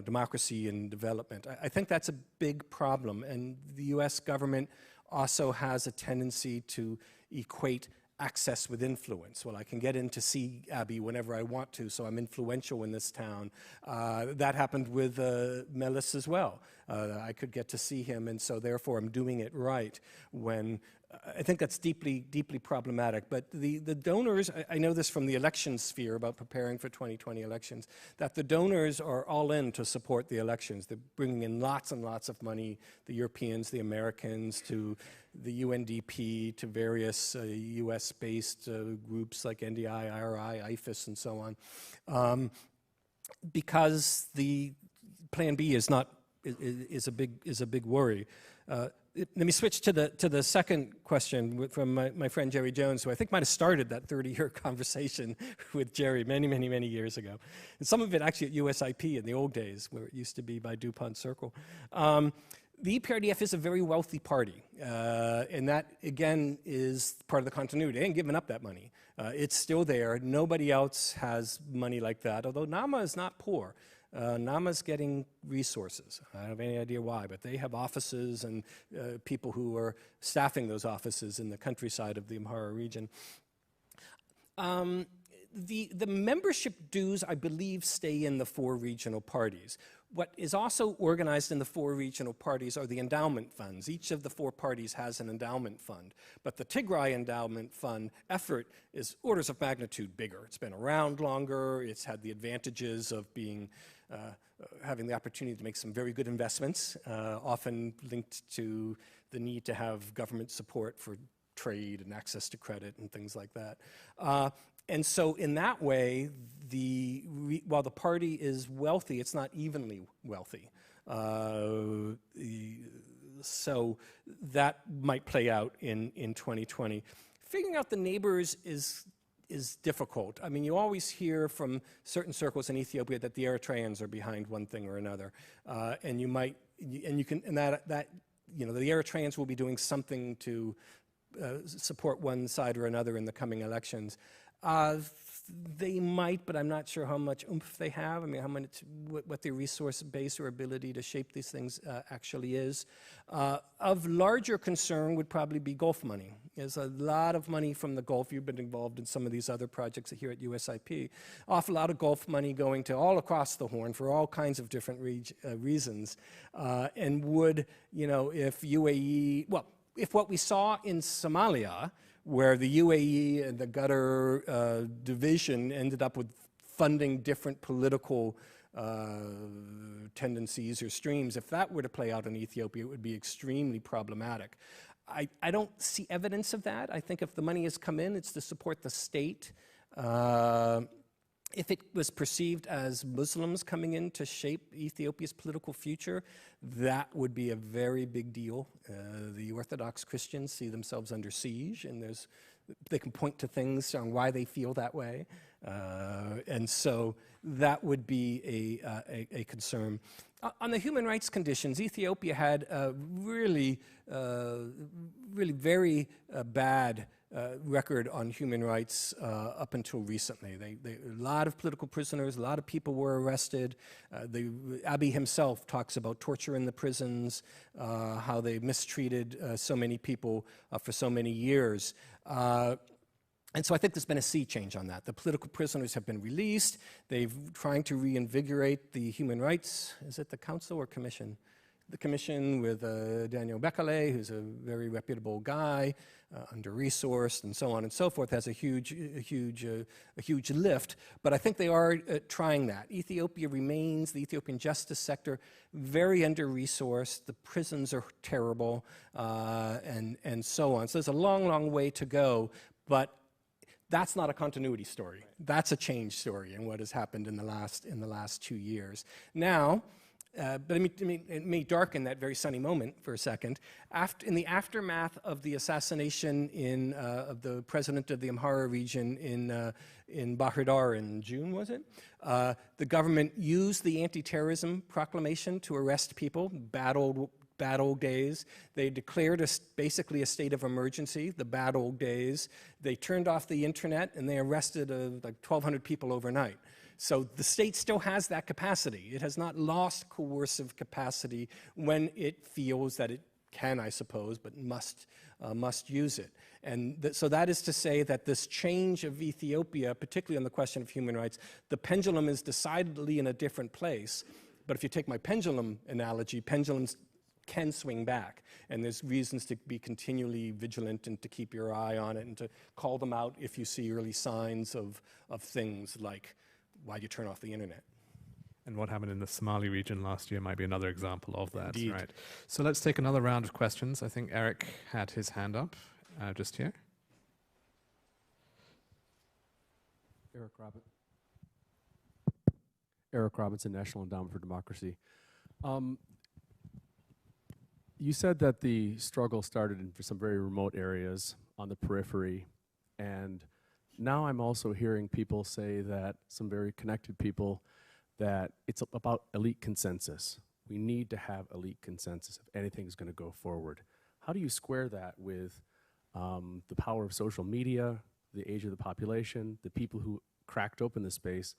democracy and development. I think that's a big problem, and the U.S. government also has a tendency to equate access with influence. Well, I can get in to see Abiy whenever I want to, so I'm influential in this town. That happened with Melis as well. I could get to see him, and so therefore I'm doing it right, when I think that's deeply, deeply problematic. But the donors, I know this from the election sphere about preparing for 2020 elections, that the donors are all in to support the elections. They're bringing in lots and lots of money, the Europeans, the Americans, to the UNDP, to various US-based groups like NDI, IRI, IFIS, and so on, because the Plan B is a big worry. Let me switch to the second question from my friend Jerry Jones, who I think might have started that 30-year conversation with Jerry many, many, many years ago. And some of it actually at USIP in the old days, where it used to be by DuPont Circle. The EPRDF is a very wealthy party, and that, again, is part of the continuity. They ain't giving up that money. It's still there. Nobody else has money like that, although Nama is not poor. Nama's getting resources. I don't have any idea why, but they have offices and people who are staffing those offices in the countryside of the Amhara region. The membership dues, I believe, stay in the 4 regional parties. What is also organized in the 4 regional parties are the endowment funds. Each of the 4 parties has an endowment fund. But the Tigray Endowment Fund effort is orders of magnitude bigger. It's been around longer. It's had the advantages of being having the opportunity to make some very good investments, often linked to the need to have government support for trade and access to credit and things like that. And so in that way, while the party is wealthy, it's not evenly wealthy. So that might play out in 2020. Figuring out the neighbors is difficult. I mean, you always hear from certain circles in Ethiopia that the Eritreans are behind one thing or another, and the Eritreans will be doing something to support one side or another in the coming elections. They might, but I'm not sure how much oomph they have. I mean, what their resource base or ability to shape these things actually is. Of larger concern would probably be Gulf money. There's a lot of money from the Gulf. You've been involved in some of these other projects here at USIP. Awful lot of Gulf money going to all across the Horn for all kinds of different reasons. And would, if UAE, well, if what we saw in Somalia, where the UAE and the Qatar division ended up with funding different political tendencies or streams, if that were to play out in Ethiopia, it would be extremely problematic. I don't see evidence of that. I think if the money has come in, it's to support the state. If it was perceived as Muslims coming in to shape Ethiopia's political future, that would be a very big deal. The Orthodox Christians see themselves under siege, and they can point to things on why they feel that way. And so that would be a concern. On the human rights conditions, Ethiopia had a really very bad record on human rights up until recently. A lot of political prisoners, a lot of people were arrested. Abiy himself talks about torture in the prisons, how they mistreated so many people for so many years. And so I think there's been a sea change on that. The political prisoners have been released. They've trying to reinvigorate the human rights, is it the council or commission? The commission with Daniel Bekele, who's a very reputable guy, under-resourced and so on and so forth, has a huge lift. But I think they are trying that. Ethiopia remains, the Ethiopian justice sector, very under-resourced. The prisons are terrible, and so on. So there's a long, long way to go. But that's not a continuity story. That's a change story in what has happened in the last 2 years. Now, but it may darken that very sunny moment for a second. In the aftermath of the assassination of the president of the Amhara region in Bahir Dar in June, was it? The government used the anti-terrorism proclamation to arrest people, bad old days. They declared basically a state of emergency, the bad old days. They turned off the internet and they arrested like 1,200 people overnight. So the state still has that capacity. It has not lost coercive capacity when it feels that it can, I suppose, but must use it. And so that is to say that this change of Ethiopia, particularly on the question of human rights, the pendulum is decidedly in a different place. But if you take my pendulum analogy, pendulums can swing back, and there's reasons to be continually vigilant and to keep your eye on it and to call them out if you see early signs of things like, why'd you turn off the internet?
And what happened in the Somali region last year might be another example of that.
Indeed.
Right. So let's take another round of questions. I think Eric had his hand up just here.
Eric Robinson, National Endowment for Democracy. You said that the struggle started in some very remote areas on the periphery, and now I'm also hearing people say that, some very connected people, that it's about elite consensus. We need to have elite consensus if anything is going to go forward. How do you square that with the power of social media, the age of the population, the people who cracked open the space?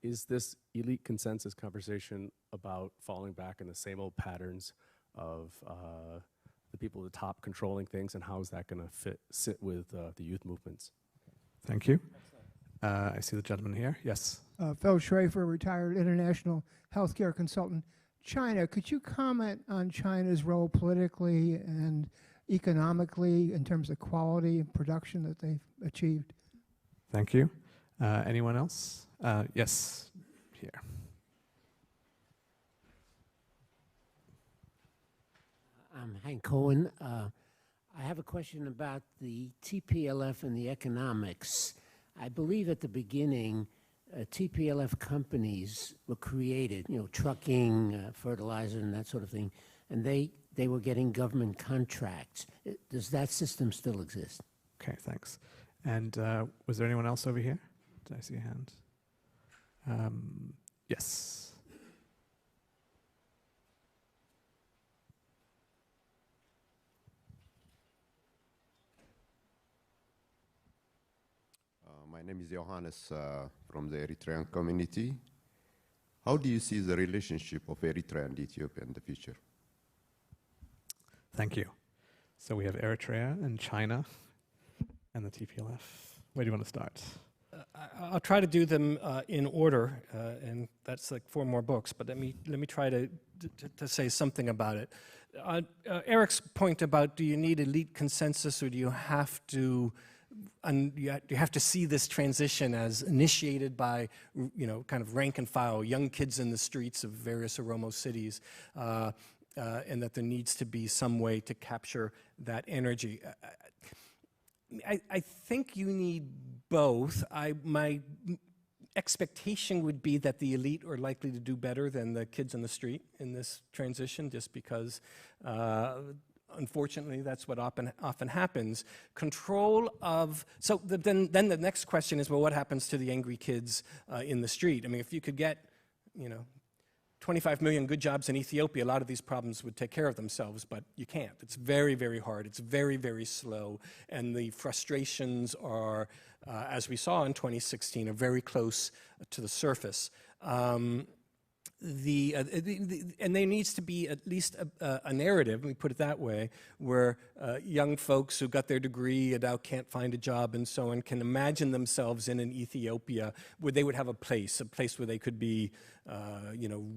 Is this elite consensus conversation about falling back in the same old patterns of the people at the top controlling things, and how is that going to sit with the youth movements?
Thank you. I see the gentleman here. Yes.
Phil Schrafer, retired international healthcare consultant. China, could you comment on China's role politically and economically in terms of quality and production that they've achieved?
Thank you. Anyone else? Yes, here.
I'm Hank Cohen. I have a question about the TPLF and the economics. I believe at the beginning, TPLF companies were created, trucking, fertilizer, and that sort of thing, and they were getting government contracts. Does that system still exist?
Okay, thanks. And was there anyone else over here? Did I see a hand? Yes.
My name is Johannes from the Eritrean community. How do you see the relationship of Eritrea and Ethiopia in the future?
Thank you. So we have Eritrea and China and the TPLF. Where do you want to start?
I'll try to do them in order, and that's like 4 more books, but let me try to say something about it. Eric's point about do you need elite consensus or do you have to you have to see this transition as initiated by, kind of rank and file, young kids in the streets of various Oromo cities, and that there needs to be some way to capture that energy. I think you need both. My expectation would be that the elite are likely to do better than the kids in the street in this transition, just because unfortunately, that's what often happens. Control of, so then the next question is, well, what happens to the angry kids in the street? I mean, if you could get, 25 million good jobs in Ethiopia, a lot of these problems would take care of themselves, but you can't. It's very, very hard. It's very, very slow, and the frustrations are, as we saw in 2016, are very close to the surface. And there needs to be at least a narrative, let me put it that way, where young folks who got their degree and now can't find a job and so on can imagine themselves in an Ethiopia where they would have a place where they could be,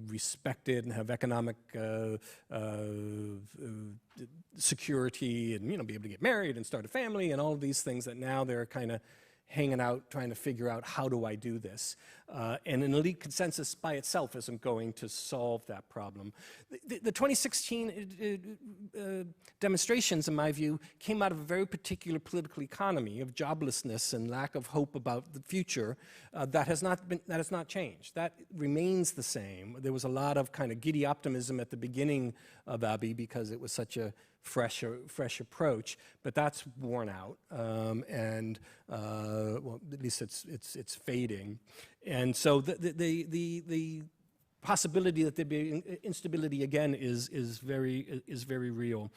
respected and have economic security and, be able to get married and start a family and all of these things that now they're kind of hanging out, trying to figure out, how do I do this? And an elite consensus by itself isn't going to solve that problem. The 2016 demonstrations, in my view, came out of a very particular political economy of joblessness and lack of hope about the future that has not changed. That remains the same. There was a lot of kind of giddy optimism at the beginning of Abiy because it was such a fresh approach, but that's worn out, and well, at least it's fading, and so the possibility that there be instability again is very real.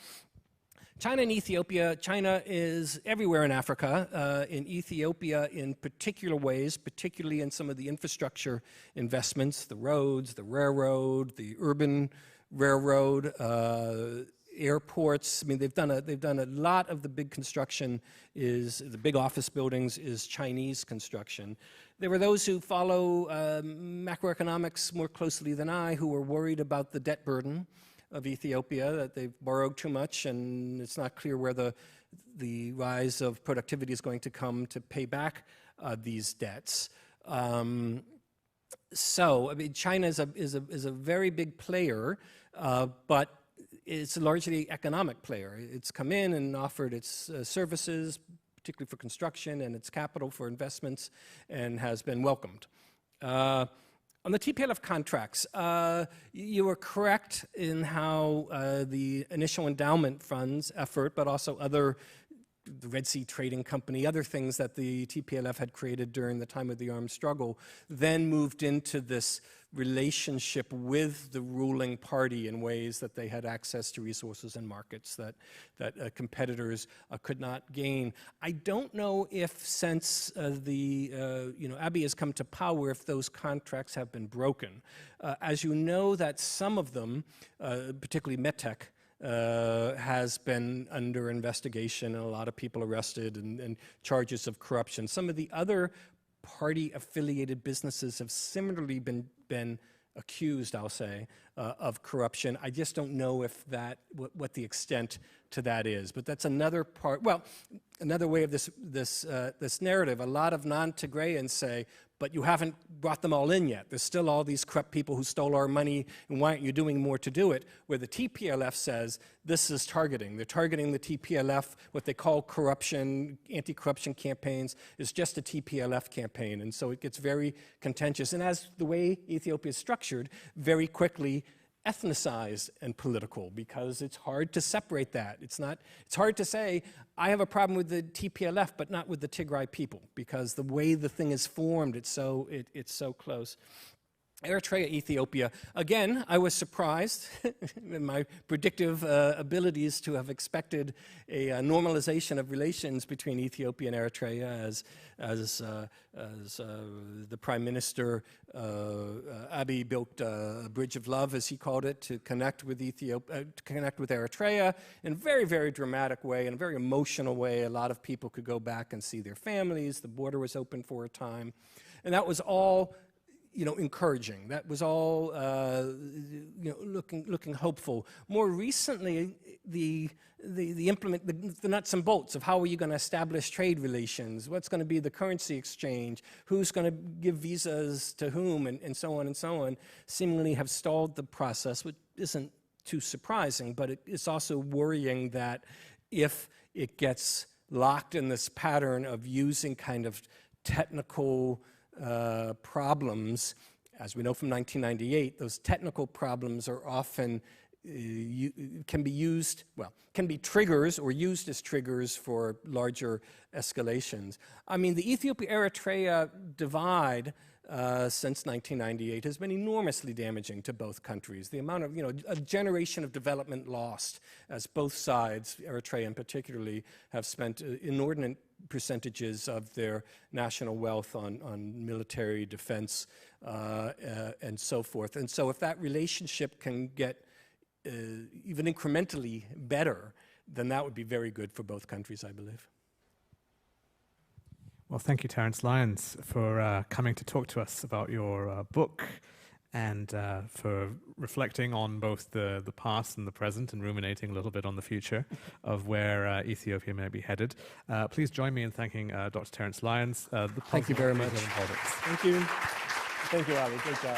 China and Ethiopia. China is everywhere in Africa, in Ethiopia in particular ways, particularly in some of the infrastructure investments, the roads, the railroad, the urban railroad, airports. I mean, they've done a lot of the big construction the big office buildings is Chinese construction. There were those who follow macroeconomics more closely than I who were worried about the debt burden of Ethiopia, that they've borrowed too much and it's not clear where the rise of productivity is going to come to pay back these debts. So, I mean, China is a very big player, but it's a largely economic player. It's come in and offered its services, particularly for construction, and its capital for investments, and has been welcomed. On the TPLF contracts, you were correct in how the initial endowment funds effort, but also the Red Sea Trading Company, other things that the TPLF had created during the time of the armed struggle, then moved into this relationship with the ruling party in ways that they had access to resources and markets that competitors could not gain. I don't know if since Abiy has come to power, if those contracts have been broken. As you know, that some of them, particularly Metek, has been under investigation and a lot of people arrested and charges of corruption. Some of the other party-affiliated businesses have similarly been accused, I'll say, of corruption. I just don't know if what the extent to that is. But that's another part. Well, another way of this narrative. A lot of non-Tigrayans say but you haven't brought them all in yet. There's still all these corrupt people who stole our money, and why aren't you doing more to do it? Where the TPLF says this is targeting. They're targeting the TPLF. What they call corruption, anti-corruption campaigns is just a TPLF campaign, and so it gets very contentious. And as the way Ethiopia is structured, very quickly ethnicized and political, because it's hard to separate that. It's hard to say, I have a problem with the TPLF, but not with the Tigray people, because the way the thing is formed, it's so close. Eritrea, Ethiopia. Again, I was surprised in my predictive abilities to have expected a normalization of relations between Ethiopia and Eritrea as the Prime Minister Abiy built a bridge of love, as he called it, to connect with Ethiopia, to connect with Eritrea in a very, very dramatic way, in a very emotional way. A lot of people could go back and see their families. The border was open for a time, and that was all encouraging. That was all, looking hopeful. More recently, the nuts and bolts of how are you going to establish trade relations, what's going to be the currency exchange, who's going to give visas to whom, and so on, seemingly have stalled the process, which isn't too surprising, but it's also worrying that if it gets locked in this pattern of using kind of technical problems, as we know from 1998, those technical problems are often can be triggers or used as triggers for larger escalations. I mean, the Ethiopia-Eritrea divide since 1998 has been enormously damaging to both countries. The amount of, a generation of development lost, as both sides, Eritrea particularly, have spent inordinate percentages of their national wealth on military defense and so forth. And so if that relationship can get even incrementally better, then that would be very good for both countries, I believe.
Well, thank you, Terrence Lyons, for coming to talk to us about your book and for reflecting on both the past and the present and ruminating a little bit on the future of where Ethiopia may be headed. Please join me in thanking Dr. Terrence Lyons.
Thank you very much. Thank you. Thank you, Ali. Great job.